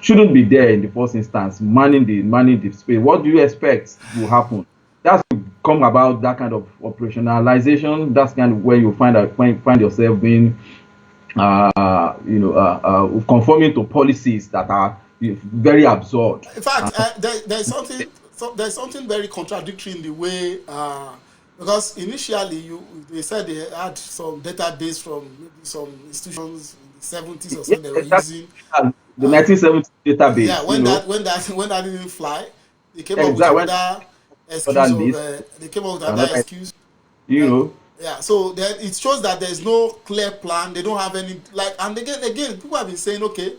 Speaker 2: shouldn't be there in the first instance, manning the space. What do you expect will happen? That's come about, that kind of operationalization. That's kind of where you find yourself being conforming to policies that are very absurd.
Speaker 1: In fact, there's something very contradictory in the way, because initially they said they had some database from maybe some institutions in the 70s or something they were using.
Speaker 2: The 1970s database.
Speaker 1: Yeah, when that didn't fly, they came up with another excuse. They came up with another excuse. Yeah, so then it shows that there's no clear plan. They don't have any, and again, people have been saying, okay,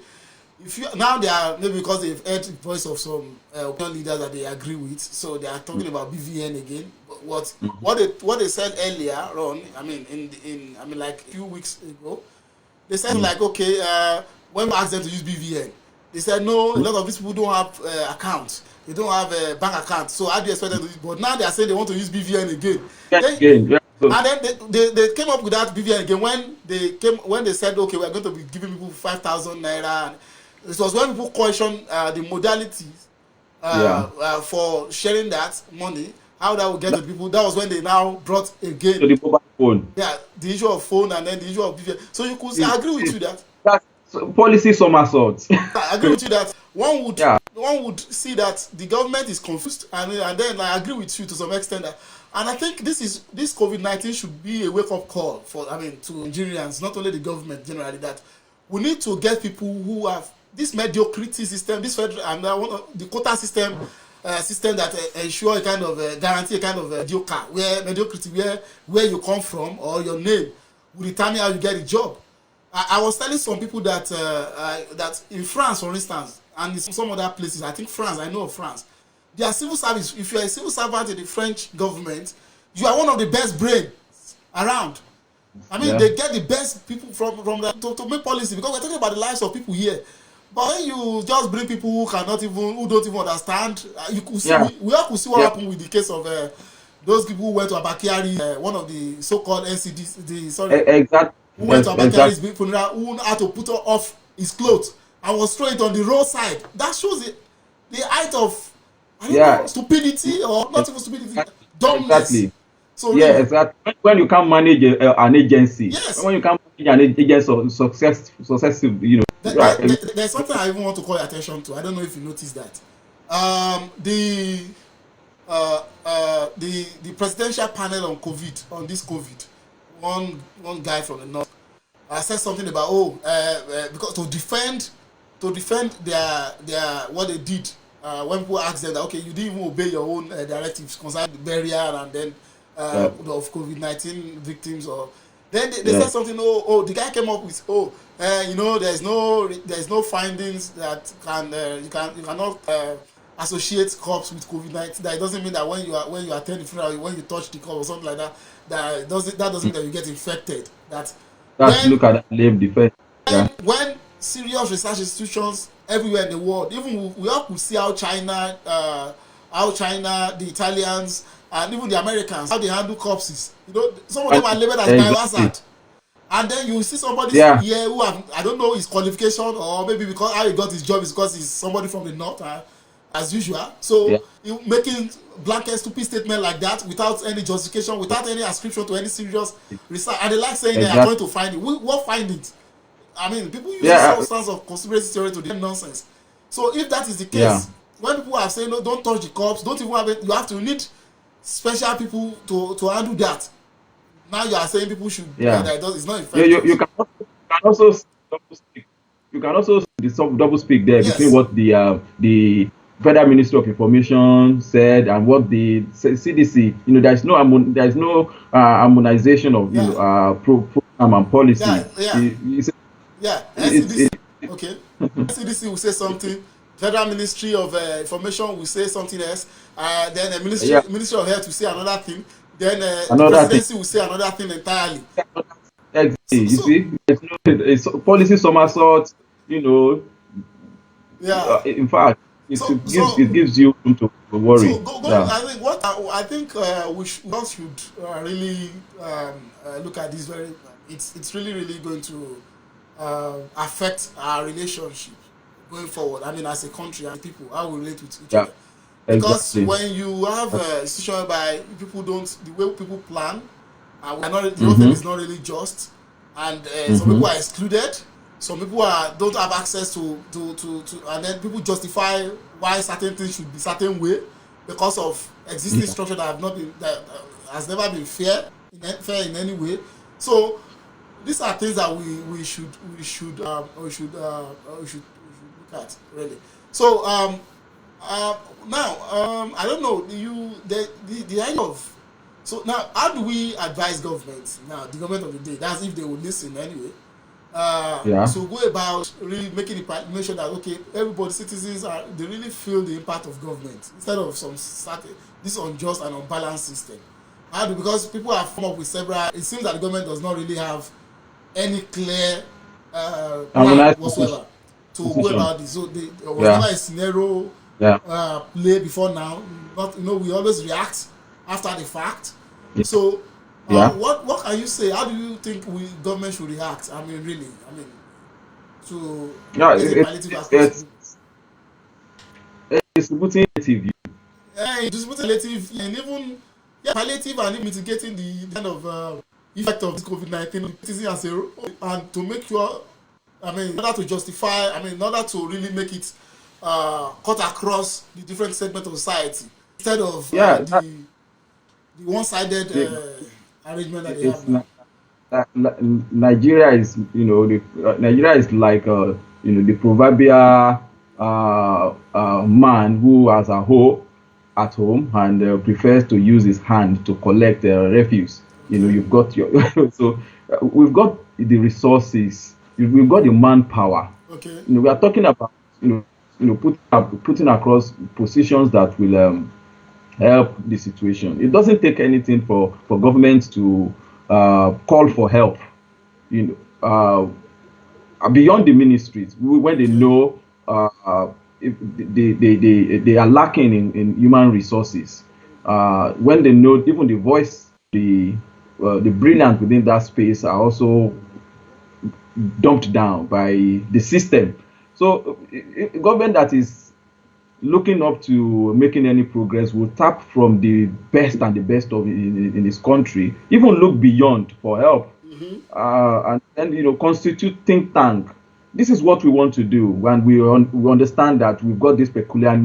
Speaker 1: now they are, maybe because they've heard the voice of some opinion leaders that they agree with, so they are talking about BVN again. But what they said earlier on, like a few weeks ago, they said okay, when we asked them to use BVN, they said no, a lot of these people don't have accounts. They don't have a bank account, so how do you expect them to use? But now they are saying they want to use BVN again. And then they came up with that BVN again when they said, okay, we're going to be giving people 5,000 naira. It was when people questioned the modalities for sharing that money, how that would get to people. That was when they now brought again
Speaker 2: the mobile phone.
Speaker 1: Yeah, the issue of phone and then the issue of BVN. So you could say, I agree with you that.
Speaker 2: That's policy somersaults.
Speaker 1: I agree with you that one would see that the government is confused, and then I agree with you to some extent that. And I think this COVID-19 should be a wake-up call to Nigerians, not only the government generally, that we need to get people who have this mediocrity system, this federal and the quota system that ensure a kind of guarantee a kind of mediocrity where you come from or your name will determine how you get a job. I was telling some people that that in France, for instance, and in some other places, I know of France. Their civil service, if you are a civil servant in the French government, you are one of the best brains around. They get the best people from that to make policy, because we're talking about the lives of people here. But when you just bring people who don't even understand, you could see we all could see what happened with the case of those people who went to Abakari, one of the so-called NCDs. Who went to Abakari's funeral, who had to put off his clothes and was thrown it on the roadside. That shows the height of stupidity, or not even stupidity, dumbness.
Speaker 2: Exactly. So exactly. When you can't manage an agency, when you can't manage an agency successive,
Speaker 1: there's something I even want to call your attention to. I don't know if you noticed that. The presidential panel on COVID, one guy from the north said something about because to defend their what they did when people ask them that, okay, you didn't even obey your own directives concerning the burial and then
Speaker 2: Yeah.
Speaker 1: of COVID-19 victims, or then they
Speaker 2: Yeah.
Speaker 1: said something. The guy came up with, there's no findings that you cannot associate corpse with COVID-19. That it doesn't mean that when you attend the funeral, when you touch the corpse or something like that, that doesn't mean that you get infected. That
Speaker 2: That's
Speaker 1: when
Speaker 2: look at that lame defense. Yeah.
Speaker 1: when serious research institutions everywhere in the world, even we all could see how China, the Italians, and even the Americans, how they handle corpses. Some of them are labeled as
Speaker 2: Exactly.
Speaker 1: biohazard, and then you see somebody
Speaker 2: Yeah.
Speaker 1: here who I don't know his qualification, or maybe because how he got his job is because he's somebody from the north, as usual.
Speaker 2: Yeah.
Speaker 1: So you making blanket stupid statement like that without any justification, without any ascription to any serious research, and they like saying they are
Speaker 2: Exactly.
Speaker 1: going to find it. What findings? I mean, people use
Speaker 2: Yeah.
Speaker 1: all sorts of conspiracy theory to do nonsense. So if that is the
Speaker 2: Yeah.
Speaker 1: case, when people are saying, no, don't touch the corpse, don't even have it, you need special people to handle that. Now you are saying people should,
Speaker 2: Yeah.
Speaker 1: it's not
Speaker 2: You
Speaker 1: infectious.
Speaker 2: can also double speak. You can also see the double speak there between
Speaker 1: Yes.
Speaker 2: what the Federal Ministry of Information said and what the CDC. There is no harmonization of program and policy.
Speaker 1: Yeah.
Speaker 2: It's
Speaker 1: NCDC, okay. NCDC will say something. Federal Ministry of Information will say something else. Then the
Speaker 2: Yeah.
Speaker 1: Ministry of Health will say another thing. Then the
Speaker 2: Another thing.
Speaker 1: presidency will say another thing entirely.
Speaker 2: Exactly. You
Speaker 1: So
Speaker 2: see, it's policy somersault.
Speaker 1: yeah.
Speaker 2: In fact,
Speaker 1: So
Speaker 2: it gives you room to worry. Yeah.
Speaker 1: I think I think we should really look at this very. It's really going to affect our relationship going forward. I mean, as a country and people, how we relate with each
Speaker 2: Yeah.
Speaker 1: other. Because
Speaker 2: Exactly.
Speaker 1: when you have a institution by people the way people plan, the whole thing is not really just, and some people are excluded. Some people don't have access to, and then people justify why certain things should be certain way because of existing structure that has never been fair in any way. So these are things that we should look at really. So now I don't know the idea of. So now, how do we advise government now? The government of the day. That's if they would listen anyway. So go about really make sure that okay, everybody, citizens they really feel the impact of government instead of this unjust and unbalanced system. Because people have come up with several. It seems that the government does not really have any clear plan whatsoever to go about this. So there was never a scenario play before now. We always react after the fact. So what can you say? How do you think government should react? I mean, really, to palliative
Speaker 2: distributing native.
Speaker 1: Distributing palliative and even palliative and mitigating the kind of effect of this COVID-19 and to make sure, in order to justify, in order to really make it cut across the different segments of society instead of the one-sided arrangement that they have now.
Speaker 2: Nigeria is, Nigeria is like, the proverbial man who has a hoe at home and prefers to use his hand to collect refuse. You've got so we've got the resources, we've got the manpower.
Speaker 1: Okay.
Speaker 2: We are talking about, putting across positions that will help the situation. It doesn't take anything for government to call for help, beyond the ministries when they know if they are lacking in human resources. When they know even the voice, the brilliant within that space are also dumped down by the system. So a government that is looking up to making any progress will tap from the best and the best of in this country, even look beyond for help, and then constitute think tank. This is what we want to do when we understand that we've got this peculiar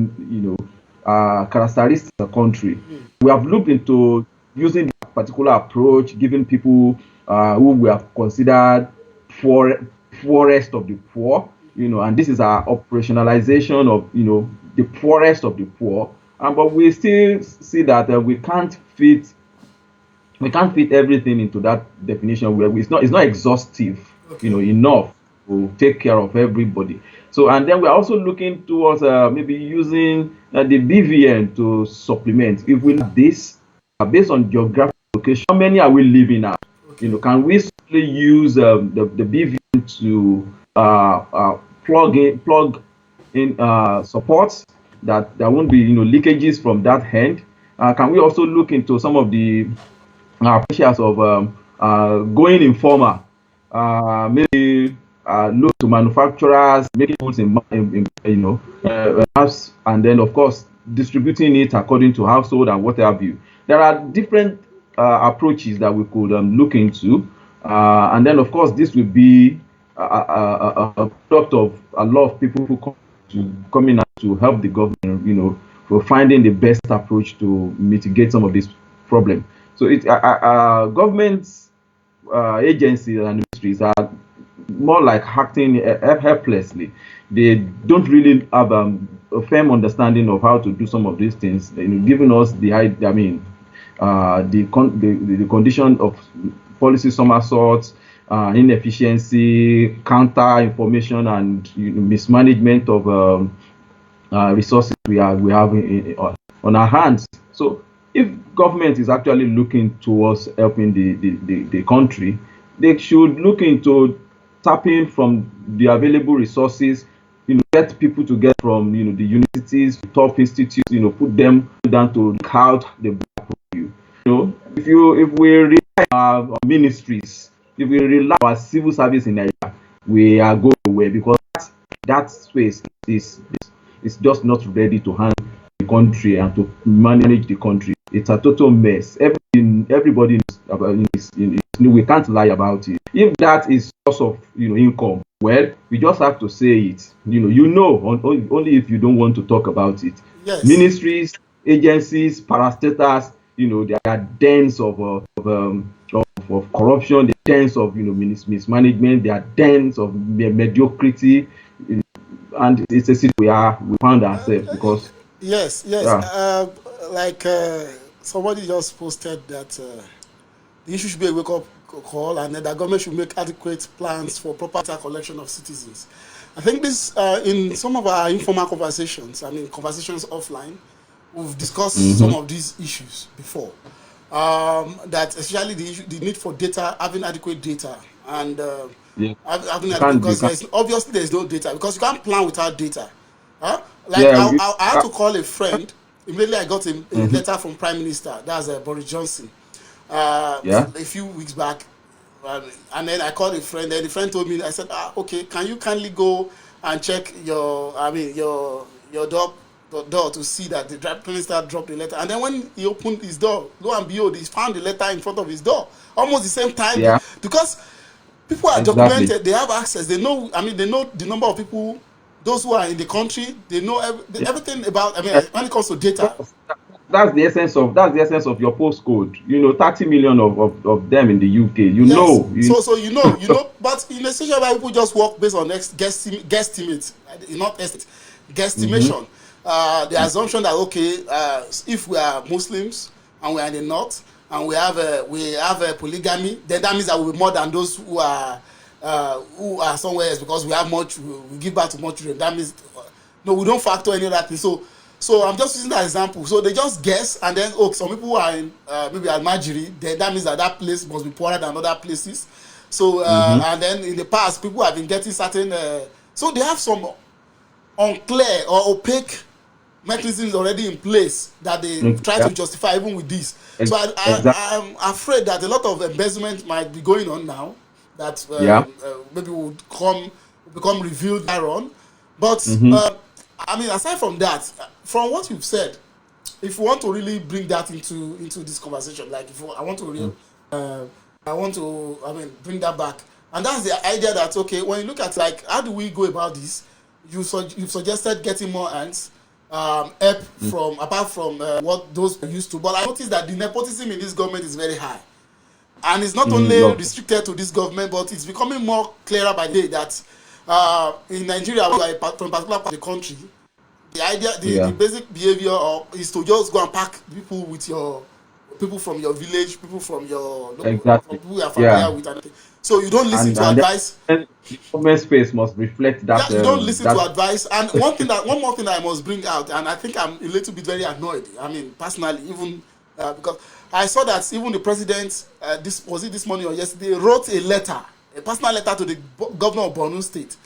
Speaker 2: characteristics of the country. We have looked into using a particular approach, giving people who we have considered poorest of the poor, and this is our operationalization of the poorest of the poor. But we still see that we can't fit everything into that definition where it's not exhaustive,
Speaker 1: Okay.
Speaker 2: enough to take care of everybody. So, and then we're also looking towards maybe using the BVN to supplement. If we do this based on geographic location, how many are we living at?
Speaker 1: Okay.
Speaker 2: Can we simply use the BVN to plug in supports that there won't be leakages from that end? Can we also look into some of the pressures of going informal, maybe look to manufacturers making goods and then of course distributing it according to household and what have you. There are different approaches that we could look into, and then of course this will be a product of a lot of people who come in to help the government, for finding the best approach to mitigate some of these problems. So government agencies and ministries are more like acting helplessly. They don't really have a firm understanding of how to do some of these things. Giving us the condition of policy somersaults, inefficiency, counter information, and mismanagement of resources we have on our hands. So if government is actually looking towards helping the country, they should look into tapping from the available resources, get people to get from the universities, top institutes, put them down to look out the you. If we rely on our ministries, if we rely on our civil service in Nigeria, we are going nowhere, because that space is just not ready to handle the country and to manage the country. It's a total mess. Everybody knows about it. We can't lie about it. If that is source of income, well, we just have to say it. Only if you don't want to talk about it.
Speaker 1: Yes.
Speaker 2: Ministries, agencies, parastatals, there are dens of corruption, there are dens of mismanagement, there are dens of mediocrity, and it's a situation we found ourselves because.
Speaker 1: Yes, yes.
Speaker 2: Yeah.
Speaker 1: Like somebody just posted that the issue should be a wake-up call, and that the government should make adequate plans for proper data collection of citizens. I think this, in some of our informal conversations, conversations offline, we've discussed some of these issues before. That especially the need for data, having adequate data, and
Speaker 2: Yeah.
Speaker 1: having
Speaker 2: You
Speaker 1: adequate,
Speaker 2: can't. You
Speaker 1: because
Speaker 2: can't.
Speaker 1: obviously there's no data, because you can't plan without data. Huh? Like
Speaker 2: Yeah.
Speaker 1: I had to call a friend. Immediately I got a letter from Prime Minister. That's Boris Johnson.
Speaker 2: Yeah.
Speaker 1: A few weeks back, and then I called a friend. And the friend told me, I said, okay, can you kindly go and check your door to see that the Prime Minister dropped the letter. And then when he opened his door, lo and behold, he found the letter in front of his door almost the same time.
Speaker 2: Yeah.
Speaker 1: Because people are
Speaker 2: Exactly.
Speaker 1: documented, they have access, they know. They know the number of people, those who are in the country. They know everything about. When it comes to data.
Speaker 2: That's the essence of your postcode. 30 million of them in the UK.
Speaker 1: Yes. So but in a situation where people just work based on guesstimate, not estimate, guesstimation. The assumption that if we are Muslims and we are in the north and we have a polygamy, then that means that we'll be more than those who are somewhere else, because we have much, we give birth to more children. That means no, we don't factor any of that thing. So I'm just using that example. So they just guess, and then some people who are in maybe Almajiri, then that means that place must be poorer than other places. So and then in the past, people have been getting certain. So they have some unclear or opaque mechanisms already in place that they try
Speaker 2: Yeah.
Speaker 1: to justify even with this. So
Speaker 2: Exactly.
Speaker 1: I'm afraid that a lot of embezzlement might be going on now that
Speaker 2: Yeah.
Speaker 1: maybe will become revealed later on. But aside from that, from what you've said, if you want to really bring that into this conversation, like I want to bring that back, and that's the idea that when you look at like how do we go about this, you've suggested getting more hands, help from apart from what those are used to. But I noticed that the nepotism in this government is very high, and it's not only
Speaker 2: No.
Speaker 1: restricted to this government, but it's becoming more clearer by day that in Nigeria, we are from a particular part of the country, The idea, the
Speaker 2: Yeah.
Speaker 1: basic behavior is to just go and pack people with your people from your village, people from your from
Speaker 2: Exactly.
Speaker 1: people you are familiar
Speaker 2: Yeah.
Speaker 1: with, and so you don't listen to
Speaker 2: And
Speaker 1: advice.
Speaker 2: then the government space must reflect
Speaker 1: Yeah,
Speaker 2: that
Speaker 1: you don't listen to
Speaker 2: that.
Speaker 1: advice. And one more thing that I must bring out, and I think I'm a little bit very annoyed. I mean, personally, even because I saw that even the president, this was it this morning or yesterday, wrote a letter, a personal letter to the governor of Borno State,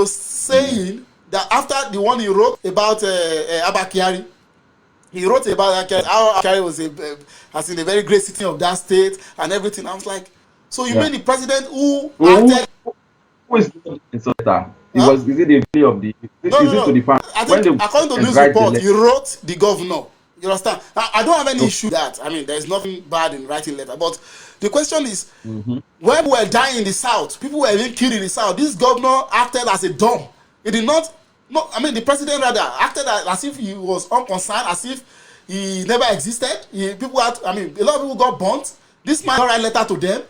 Speaker 1: saying that after the one he wrote about Abba Kyari, he wrote about how Kyari was has in a very great city of that state and everything. I was like, so you
Speaker 2: Yeah.
Speaker 1: mean the president who
Speaker 2: Who,
Speaker 1: acted?
Speaker 2: who is the letter? It
Speaker 1: Huh?
Speaker 2: was. Is it the video of the?
Speaker 1: No, no,
Speaker 2: Is it to
Speaker 1: no.
Speaker 2: the fan?
Speaker 1: I
Speaker 2: When
Speaker 1: think
Speaker 2: the
Speaker 1: according to
Speaker 2: president
Speaker 1: news
Speaker 2: write the
Speaker 1: report,
Speaker 2: letter?
Speaker 1: he wrote the governor. You understand? I don't have any
Speaker 2: Okay.
Speaker 1: issue with that. I mean, there's nothing bad in writing letter. But the question is,
Speaker 2: Mm-hmm.
Speaker 1: when we were dying in the south, people were being killed in the south. This governor acted as a dumb. He did not. No, I mean the president rather acted as if he was unconcerned, as if he never existed. People had. I mean, a lot of people got burnt. This man write letter to them.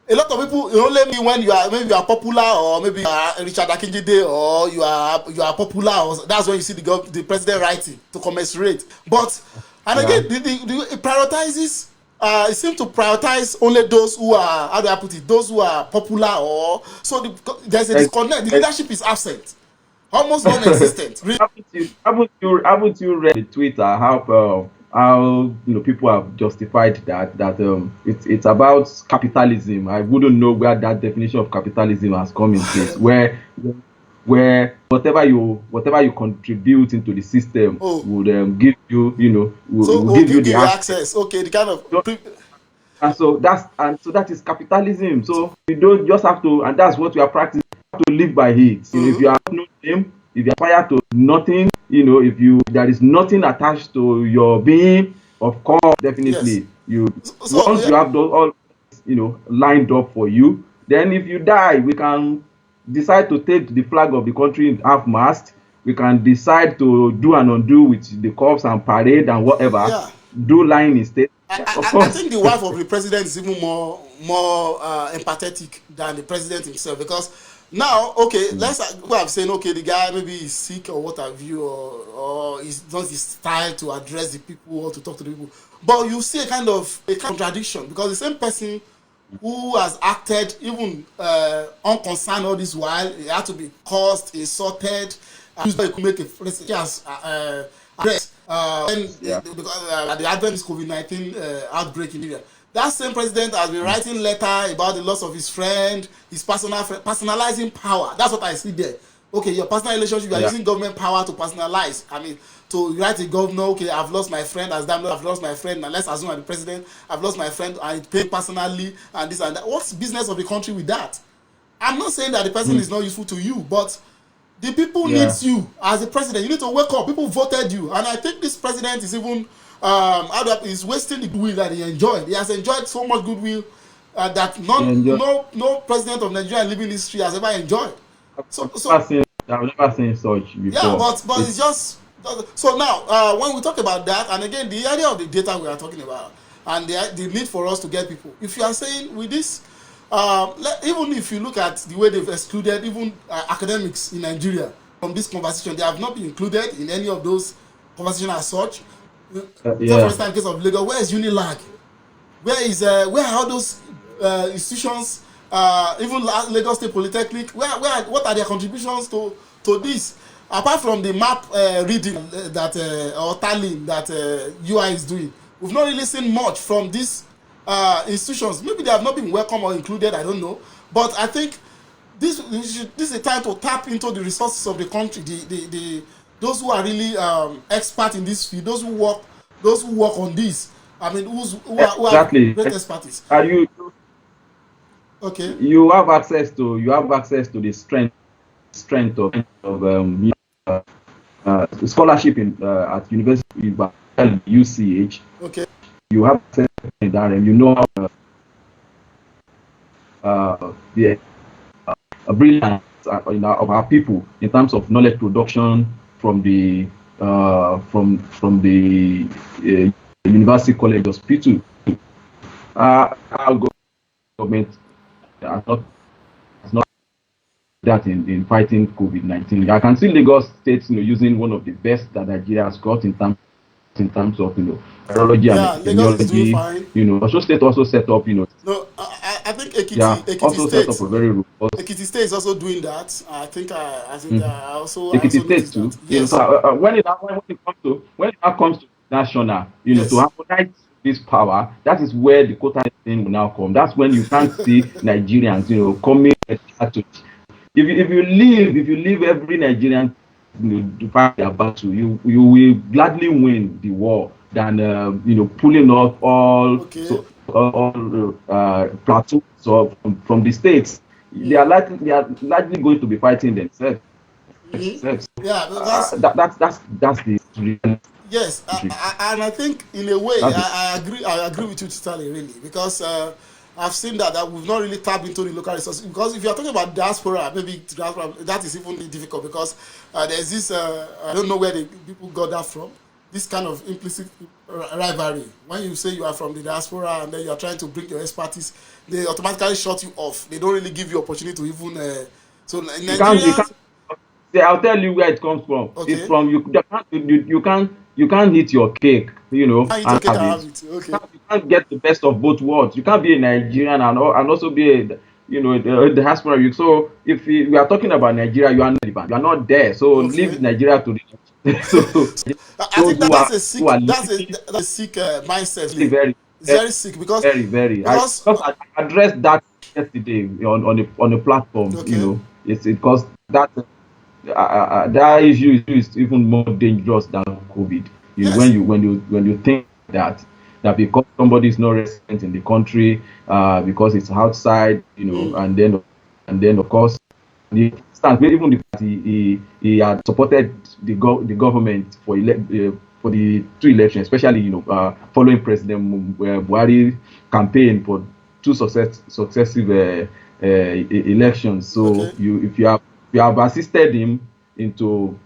Speaker 1: A lot of people, only me when you are maybe you are popular, or maybe you are Richard Akinjide, or you are popular, or that's when you see the president writing to commiserate. But and
Speaker 2: Yeah.
Speaker 1: again, it prioritizes. It seems to prioritize only those who are, how do I put it, those who are popular, or so there's a
Speaker 2: Ex-
Speaker 1: disconnect. The
Speaker 2: ex-
Speaker 1: leadership is absent, almost non-existent.
Speaker 2: haven't you read the Twitter how people have justified that it's about capitalism. I wouldn't know where that definition of capitalism has come in place, where whatever you contribute into the system
Speaker 1: Oh,
Speaker 2: would give you
Speaker 1: so
Speaker 2: will
Speaker 1: oh,
Speaker 2: give you
Speaker 1: give
Speaker 2: the
Speaker 1: you
Speaker 2: access.
Speaker 1: access. Okay, the kind of
Speaker 2: And so that is capitalism. So you don't just have to, and that's what we are practicing. You have to live by it. If you are no name, if you aspire to nothing, if there is nothing attached to your being, of course,
Speaker 1: yes.
Speaker 2: definitely you
Speaker 1: So
Speaker 2: once
Speaker 1: yeah,
Speaker 2: you have those all lined up for you, then if you die, we can decide to take the flag of the country in half mast. We can decide to do and undo with the corps and parade and whatever.
Speaker 1: yeah.
Speaker 2: Do lying instead.
Speaker 1: I,
Speaker 2: Yeah, of
Speaker 1: I
Speaker 2: course.
Speaker 1: think the wife of the president is even more empathetic than the president himself, because now, okay, let's go and saying, okay, the guy maybe is sick or what have you, or it's not his style to address the people or to talk to the people, but you see a kind of contradiction, because the same person who has acted even unconcerned all this while, he had to be cursed, insulted, he could make a president address when
Speaker 2: Yeah.
Speaker 1: because at the advent of COVID-19 outbreak in India. That same president has been writing letter about the loss of his friend, his personal friend, personalizing power. That's what I see there. Okay, your personal relationship, you are
Speaker 2: Yeah.
Speaker 1: using government power to personalize. I mean, to write a governor, okay, I've lost my friend, as damn, I've lost my friend, and let's assume I'm the president, I've lost my friend, I pay personally, and this and that. What's the business of the country with that? I'm not saying that the person is not useful to you, but the people
Speaker 2: Yeah.
Speaker 1: needs you as a president. You need to wake up. People voted you, and I think this president is even is wasting the goodwill that he enjoyed. He has enjoyed so much goodwill that
Speaker 2: And just
Speaker 1: no president of Nigeria in living history has ever enjoyed. So
Speaker 2: I've never seen such
Speaker 1: yeah,
Speaker 2: before.
Speaker 1: but it's just so now when we talk about that, and again the idea of the data we are talking about, and the need for us to get people. If you are saying with this, even if you look at the way they've excluded even academics in Nigeria from this conversation, they have not been included in any of those conversations as such. Take for
Speaker 2: Yeah.
Speaker 1: instance, in case of Lagos, where is Unilag? Where are all those institutions? Even Lagos State Polytechnic. What are their contributions to this? Apart from the map reading that or tallying that UI is doing, we've not really seen much from these institutions. Maybe they have not been welcome or included. I don't know, but I think this is a time to tap into the resources of the country. Those who are really expert in this field, those who work on this. I mean, who have
Speaker 2: Exactly.
Speaker 1: great expertise.
Speaker 2: And
Speaker 1: Okay.
Speaker 2: you have access to the strength of scholarship in at University of UCH.
Speaker 1: Okay.
Speaker 2: You have access to that, and you know how the brilliance of our people in terms of knowledge production from the University College Hospital. Our government has not that in fighting COVID-19. I can see Lagos State, using one of the best that Nigeria has got in terms of virology and
Speaker 1: Yeah, Lagos is doing
Speaker 2: epidemiology.
Speaker 1: fine.
Speaker 2: Osun State also set up,
Speaker 1: No, I think
Speaker 2: yeah,
Speaker 1: Ekiti
Speaker 2: also set up
Speaker 1: State.
Speaker 2: a very robust
Speaker 1: Ekiti State is also doing that. I think
Speaker 2: Mhm.
Speaker 1: I also
Speaker 2: Ekiti State
Speaker 1: noticed that.
Speaker 2: too. So
Speaker 1: Yes,
Speaker 2: when it now comes to national, to
Speaker 1: yes.
Speaker 2: harmonize this power, that is where the quota thing will now come. That's when you can't see Nigerians, coming to. If you leave every Nigerian, to fight their battle, you will gladly win the war than pulling off
Speaker 1: Okay.
Speaker 2: all platoons from the states. They
Speaker 1: Mm.
Speaker 2: are likely going to be fighting themselves.
Speaker 1: Hmm. Yeah, because
Speaker 2: That's the reality.
Speaker 1: yes, and I think in a way
Speaker 2: That's the
Speaker 1: I agree. I agree with you totally, really, because I've seen that we've not really tapped into the local resources. Because if you are talking about diaspora, maybe diaspora, that is even difficult because there's this. I don't know where the people got that from. This kind of implicit rivalry. When you say you are from the diaspora and then you are trying to bring your expertise, they automatically shut you off. They don't really give you opportunity to even. So
Speaker 2: you can't
Speaker 1: Nigerians,
Speaker 2: say. I'll tell you where it comes from. It's
Speaker 1: okay,
Speaker 2: from you can't eat your cake,
Speaker 1: I eat your
Speaker 2: and
Speaker 1: cake
Speaker 2: have
Speaker 1: and
Speaker 2: it.
Speaker 1: have it. Okay.
Speaker 2: You can't get the best of both worlds. You can't be a Nigerian and also be the diaspora. So if we are talking about Nigeria, you are not relevant. You are not there. So leave
Speaker 1: Okay.
Speaker 2: Nigeria to the so
Speaker 1: I
Speaker 2: those
Speaker 1: think that
Speaker 2: who are
Speaker 1: that's a sick mindset.
Speaker 2: very,
Speaker 1: Really.
Speaker 2: very,
Speaker 1: It's
Speaker 2: very,
Speaker 1: very sick because
Speaker 2: very, very. I
Speaker 1: because
Speaker 2: because I addressed that yesterday on a platform.
Speaker 1: okay,
Speaker 2: It's because that issue is even more dangerous than COVID. When
Speaker 1: yes.
Speaker 2: you think that because somebody is not resident in the country, because it's outside,
Speaker 1: Mm,
Speaker 2: and then of course the instance where even the party he had supported the government for the two elections, especially following President Buhari campaign for two successive elections. So
Speaker 1: okay.
Speaker 2: if you have assisted him into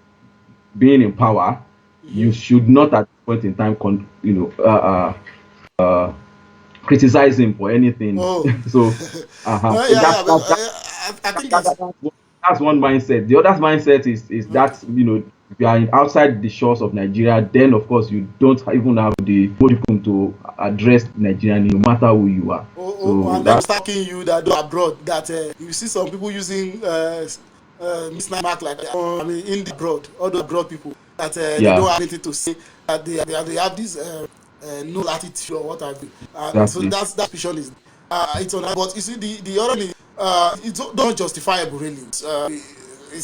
Speaker 2: being in power,
Speaker 1: Mm-hmm.
Speaker 2: you should not at this point in time criticize him for anything.
Speaker 1: Oh,
Speaker 2: So
Speaker 1: no,
Speaker 2: so
Speaker 1: yeah,
Speaker 2: that's
Speaker 1: yeah.
Speaker 2: that's
Speaker 1: Because
Speaker 2: that,
Speaker 1: I
Speaker 2: that,
Speaker 1: think
Speaker 2: that,
Speaker 1: it's
Speaker 2: that, that's one mindset. The other mindset is
Speaker 1: okay.
Speaker 2: that if you are outside the shores of Nigeria, then of course you don't even have the modicum to address Nigerian, no matter who you are. So
Speaker 1: And then
Speaker 2: that
Speaker 1: stacking you that do abroad that you see some people using misnomer mark like that. I mean, in the abroad, all the abroad people that they don't
Speaker 2: yeah,
Speaker 1: have anything to say that they have this no attitude or what have you, and so
Speaker 2: exactly.
Speaker 1: that vision is it's on. But you see, the other thing, it's not justifiable really. It's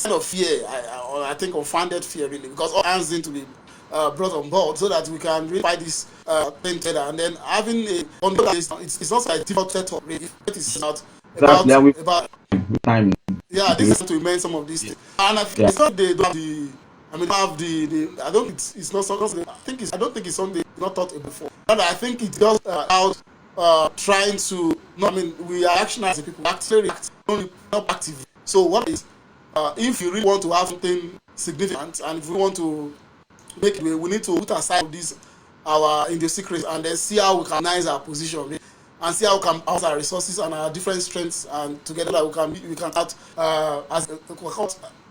Speaker 1: kind of fear, I think, unfounded fear really, because all hands need to be brought on board so that we can really fight this thing together. And then having a it's not like default setup really. It is not
Speaker 2: Exactly. And
Speaker 1: about
Speaker 2: with time,
Speaker 1: yeah, this is to implement some of these things. And I think
Speaker 2: yeah,
Speaker 1: it's not they don't have the I mean, don't have the I don't it's not something I don't think it's something not thought of before. But I think it's just out trying to no I mean we are actionizing people actually react only not active. So what is if you really want to have something significant and if we want to make it, we need to put aside this our in the secret and then see how we can organize our position and see how we can house our resources and our different strengths and together like we can out as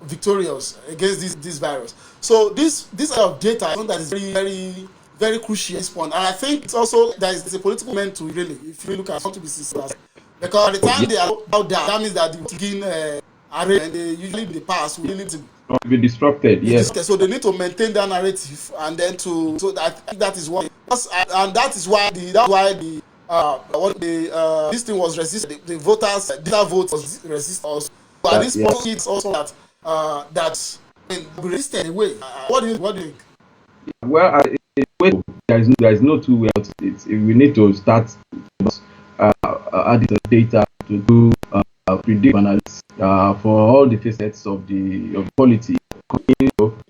Speaker 1: victorious against this virus. So this kind of data I think that is very very very crucial at this point, and I think it's also there's a political element to it really if you look at want to be sincere because at the time
Speaker 2: yeah,
Speaker 1: they are out there that means that the gain array and they usually in the past will really
Speaker 2: not be disrupted.
Speaker 1: is
Speaker 2: Yes,
Speaker 1: distorted. So they need to maintain that narrative and then to so that I think that is what and that is why the what the this thing was resisted the voters digital vote was resisted also. So at this
Speaker 2: yeah.
Speaker 1: point it's also that that I mean be resisted in a way. What do you think?
Speaker 2: Well, there is no two way out. We need to start adding the data to do predictive analysis for all the facets of polity,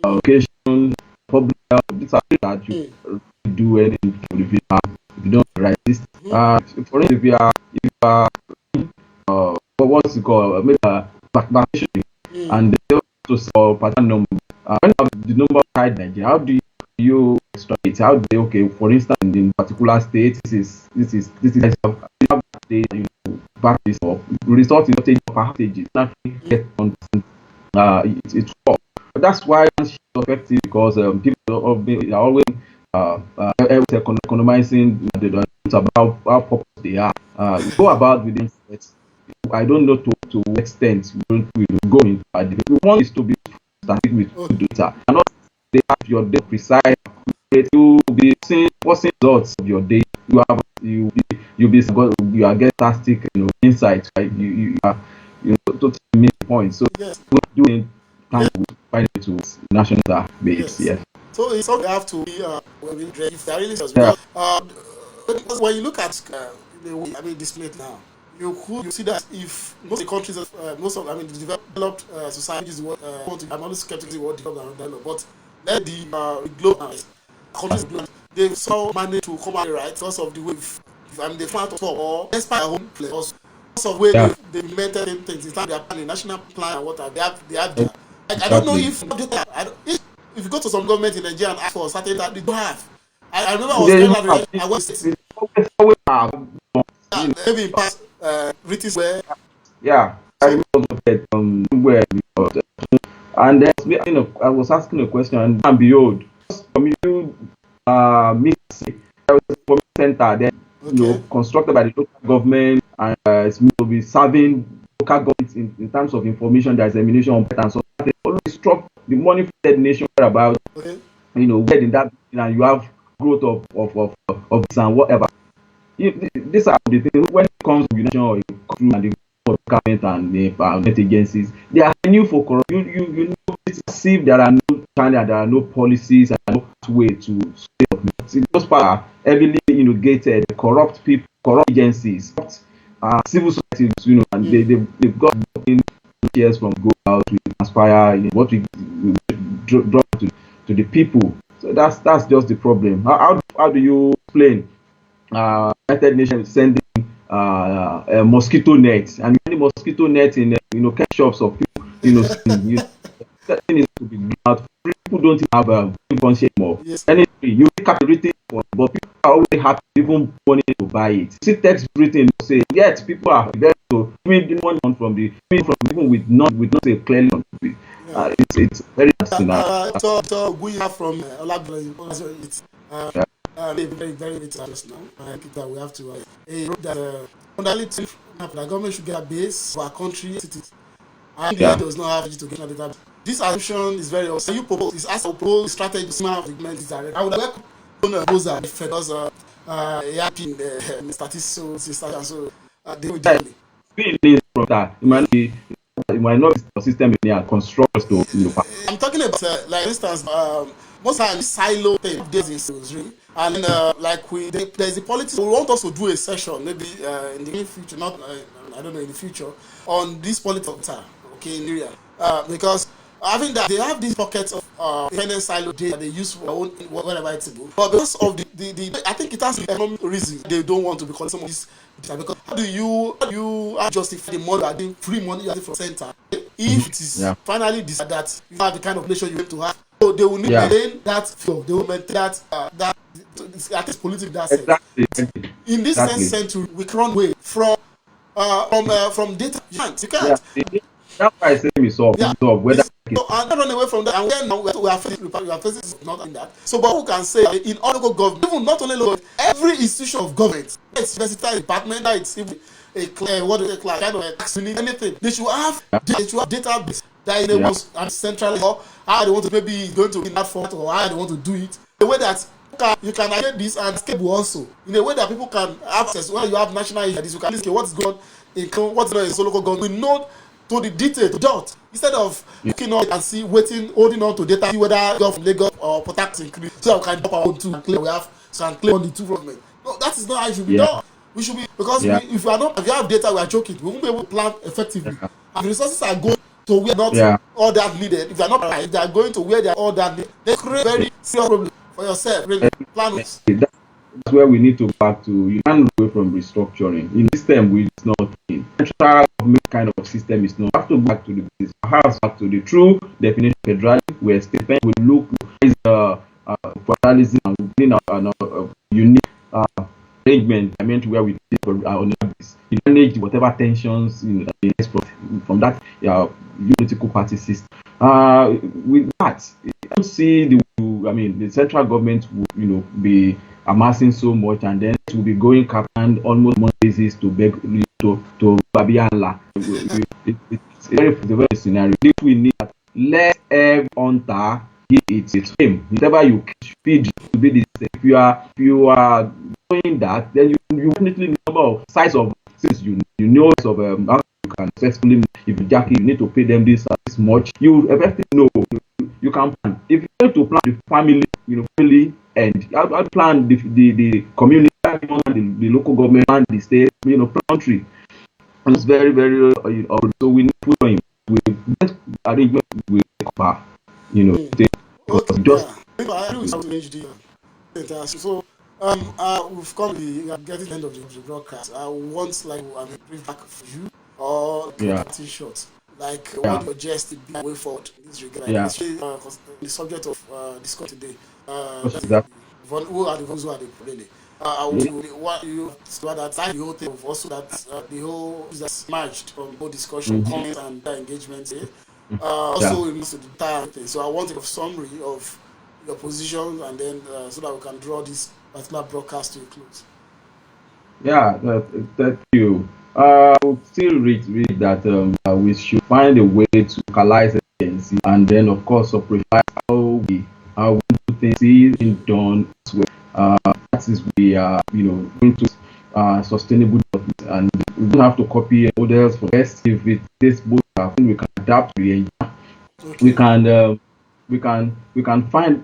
Speaker 2: education, public health. These are things that you
Speaker 1: Mm.
Speaker 2: do anything if you don't write this.
Speaker 1: Mm.
Speaker 2: For instance, if you are what's it called, maybe vaccination,
Speaker 1: Mm.
Speaker 2: and they also saw pattern number. When you have the number of child in Nigeria, how do you extract? How do they, okay, for instance, in particular state, this is you have state, practice or result in shortage of packages. Nothing get on. It's wrong. But that's why it's effective because people are always economizing about how popular they are. Go about with them. I don't know to what extent we will go into it. We want is to be static with data and not they have your data precise. You be seeing what's results of your day. You are get static, insights. Right? You are totally miss the point. So
Speaker 1: yes,
Speaker 2: we're doing time to find it to national base. Yes.
Speaker 1: So it's something you have to be if they're really serious
Speaker 2: Yeah.
Speaker 1: because when you look at the way displayed now, you see that if most of the countries, the developed societies, I'm always skeptical what developed, but let the global countries they somehow manage to come out right because of the way they found out or despite their home place because of where they implemented things. It's like their planning, national plan and what they have there. I don't know if if you go to some government in Nigeria and ask for certain that they don't have. I remember I was going out I was
Speaker 2: always have.
Speaker 1: maybe in past written where
Speaker 2: I remember that where and then I was asking a question and behold, from you there was a community center then constructed by the local government and it's will be serving local government in terms of information dissemination on and so they always struck the money fed nation about where in that and you have growth of this and whatever. These are the things when it comes to national and the government and the agencies, they are new for corruption. You know, it's as if there are no channel, there are no policies, and no way to stay. Those are heavily gated, corrupt people, corrupt agencies, civil society, and they've got years from go out to inspire what we draw to the people. So that's just the problem. How do you explain United Nations sending a mosquito net and many mosquito net in shops of people that needs to be out. People don't have function more. Anything you pick up everything, but people are always happy even money to buy it. See text written say yet people are very so even one from even with not a clearly on it's very interesting.
Speaker 1: So we have from very, very, very just now. I think that we have to that modality the government should get a base for our country cities. And India does not have to get a data. This assumption is very also you propose is as a proposed strategy of government is direct. I would like to propose that because yapping the statistics so they will do
Speaker 2: it. It might not be the system in here constructs to
Speaker 1: I'm talking about like for instance most times silo thing days in sales really and there's a politics we want us to do a session maybe in the near future not I don't know in the future on this politics in area because I think that they have these pockets of independent silo data they use for their own whatever it's about but because of the I think it has economic reason they don't want to be calling some of this data because how do you justify the money that free money you have from center if it is finally decided that you have the kind of nation you want to have so they will need to maintain that flow they will maintain that at least political that sense in this sense century we can't away from data you can't
Speaker 2: that's why I say we solve whether
Speaker 1: so I'm not running away from that and then now we are facing not in that so but who can say in all local government even not only local every institution of government it's university department that it's even a kind of a tax unit anything they should have database that enables and centrally or how they want to maybe going to in that format or how they want to do it the way that you can get this and scalable also in a way that people can access when you have national this you can listen what's going on in what's going on in local government we know to the detail to dot instead of looking on and see holding on to data see whether you're from Lagos or Port Harcourt increase so we can drop our own two and claim we have so and claim on the two government no that is not how it should be done we should be because if you have data we are joking we won't be able to plan effectively and the resources are going to where not all that needed if you are not right they are going to where they are all that needed they create very serious problem for yourself really plan with.
Speaker 2: That's where we need to back to. You can't go away from restructuring. In this system, it's not in. Central government kind of system is not. We have to back to the basics. Perhaps back to the true definition of federalism, where state we look at federalism and bring a unique arrangement. I meant where we on this. you manage whatever tensions from that political party system. With that, I don't see the central government will, be amassing so much, and then it will be going captain almost on basis to beg to Babiala. It's a very scenario. If we need that, let every hunter give it its fame. Whatever you feed to be the same. If you are doing that, then you definitely know size of, since you know of how you can successfully, if you jack it, you need to pay them this much. You effectively know you can plan. If you want to plan the family, family and how plan the community, the local government, and the state, country. And it's very, very so we need to put on with arrangement with bar,
Speaker 1: Okay,
Speaker 2: just
Speaker 1: yeah. I agree with you, PhD. So, we've come to getting the end of the broadcast. I want brief back for you or
Speaker 2: yeah,
Speaker 1: connecting short. Like, what
Speaker 2: yeah,
Speaker 1: your jest to be way forward in this regard,
Speaker 2: yeah.
Speaker 1: especially the subject of discussion today. That's
Speaker 2: That,
Speaker 1: who are the ones who are the really. I want
Speaker 2: yeah,
Speaker 1: to what you so that the whole thing of also that the whole is that's merged from the whole discussion,
Speaker 2: mhm,
Speaker 1: comments and engagement.
Speaker 2: yeah.
Speaker 1: Also relates to the entire thing. So I want a summary of your position, and then so that we can draw this particular broadcast to a close.
Speaker 2: Yeah, thank you. I would still read that we should find a way to localize agency, and then of course simplify how we do things being done as well. That is we are going to sustainable development, and we don't have to copy models for best. If it takes both, I think we can adapt. We
Speaker 1: Okay.
Speaker 2: can we can find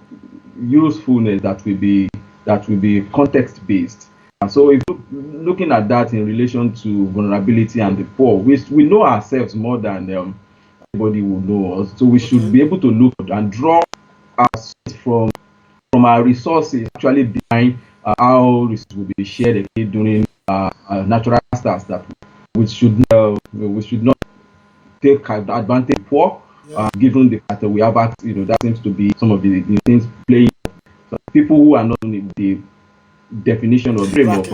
Speaker 2: usefulness that will be context based. And so if looking at that in relation to vulnerability and the poor, we know ourselves more than anybody will know us. So we should
Speaker 1: Okay.
Speaker 2: be able to look and draw our source from our resources actually behind how resources will be shared again during natural disasters, that we should not take advantage of poor,
Speaker 1: Yeah.
Speaker 2: given the fact that we have that seems to be some of the things playing. So people who are not in the definition or dream
Speaker 1: Bracket.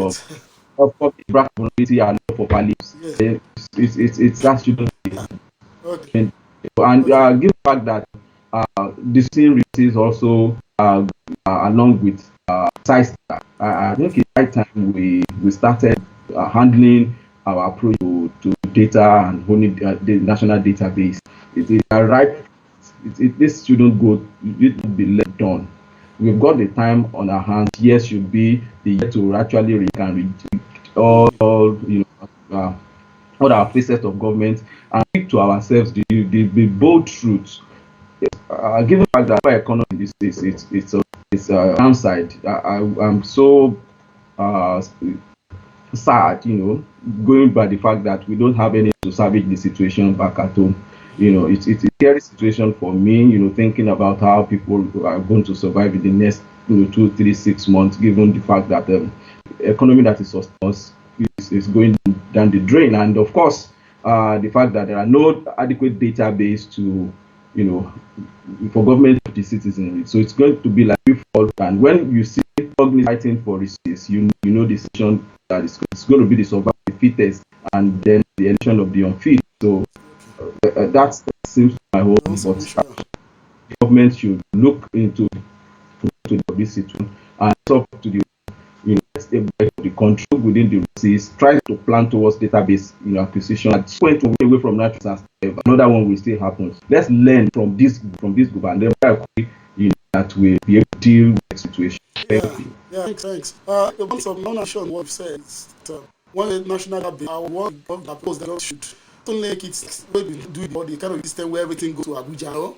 Speaker 2: of black community are not for values.
Speaker 1: Yes.
Speaker 2: It's that shouldn't be.
Speaker 1: Yeah. Okay.
Speaker 2: And
Speaker 1: Okay.
Speaker 2: given the fact that the scene is also along with size, I think it's right time we started handling our approach to data and holding the national database. It is right. This shouldn't go. It should be left done. We've got the time on our hands. Yes, should be the year to actually read all all our facets of government and speak to ourselves the bold truth. Given the fact that our economy these days it's a downside, I'm so uh, sad, going by the fact that we don't have any to salvage the situation back at home. It's a scary situation for me, thinking about how people are going to survive in the next 2, 3, 6 months, given the fact that the economy that is sustained is going down the drain. And of course, the fact that there are no adequate database to, you know, for government to the citizenry. So it's going to be like free fall. And when you see government fighting for resources, you know the situation that it's going to be the survival of the fittest, and then the election of the unfit. So that seems my whole
Speaker 1: No
Speaker 2: thing. But
Speaker 1: solution.
Speaker 2: the government should look into this situation and talk to the the control within the resources, try to plan towards database acquisition. At this point, away from natural disaster, another one will still happen. Let's learn from this group, and then that will be able to deal with the situation. Thank
Speaker 1: Yeah,
Speaker 2: you.
Speaker 1: yeah, thanks. The one of non-nation what you said is that one national database, I want the post that should don't make it when we do it, the kind of system where everything goes to Abuja. No?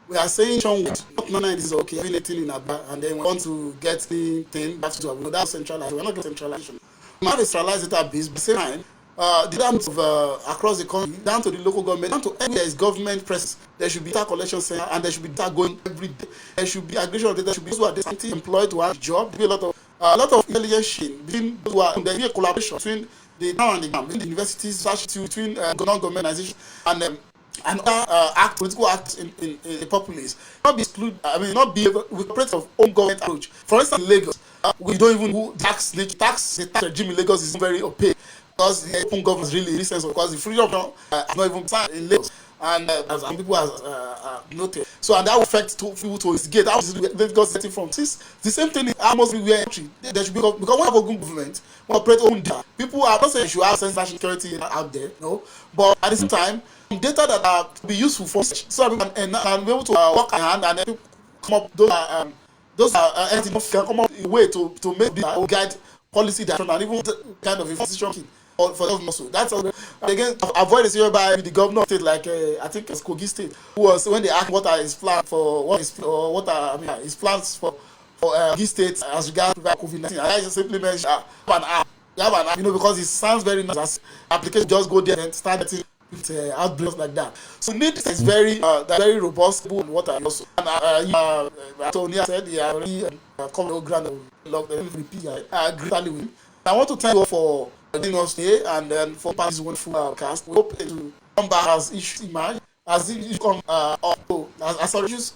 Speaker 1: We are saying Chongwood, not none is okay, everything in Aba, and then we want to get the thing back to Abuja. That's centralized. We're not getting centralization. We have a centralized database, but same time, the data of across the country, down to the local government, down to everywhere there is government presence. There should be data collection center, and there should be data going every day. There should be aggregation of data. There should be those who are decently employed to have a job. There will be a lot of intelligence sharing between those who are. There will be a collaboration between the now and the ground, between the universities, between non-government organizations, and and other political acts in the populace not be exclude. I mean, not be able, we operate of own government approach. For instance, in Lagos, we don't even who the tax regime in Lagos is very opaque because the open government is really in this sense because the freedom is not even signed in Lagos. And as some people have noted, so and that will affect people to instigate. That was Lagos setting from this. The same thing is almost everywhere entry. There should be because we have a good government, we operate own data. People are not saying you should have national security out there, no, but at the same time, data that are to be useful for so that we can be able to work hand and then come up those entities can come up with a way to make the guide policy direction and even kind of information for those muscle. That's all. Again, avoid the scenario by the governor of state like I think it's Kogi State, who was when they asked what are his plans for what are his plans for Kogi State as regards COVID-19. And I just simply mentioned have an app. You have an app, because it sounds very nice. As application just go there and start getting outbreaks like that. So need is very robust and what I also and Tony said he already come ground log the repeat greatly win. I want to thank you for joining us today and then for this wonderful cast. We hope to come back as issues emerge. As issues come as issues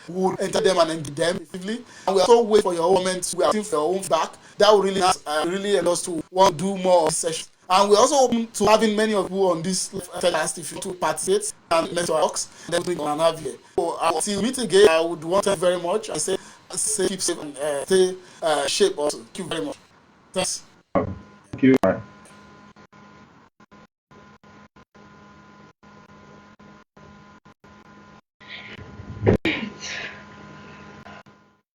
Speaker 1: we will enter them and engage them effectively. And we also wait for your moment. We are waiting for your own back. That will really allow us to want to do more sessions. And we're also open to having many of you on this podcast if you to participate and networks. Then we can have here. So until we meet again, I would want to thank you very much. I say keep safe and stay shape also. Thank you very much. Thanks.
Speaker 2: Thank you. Bye.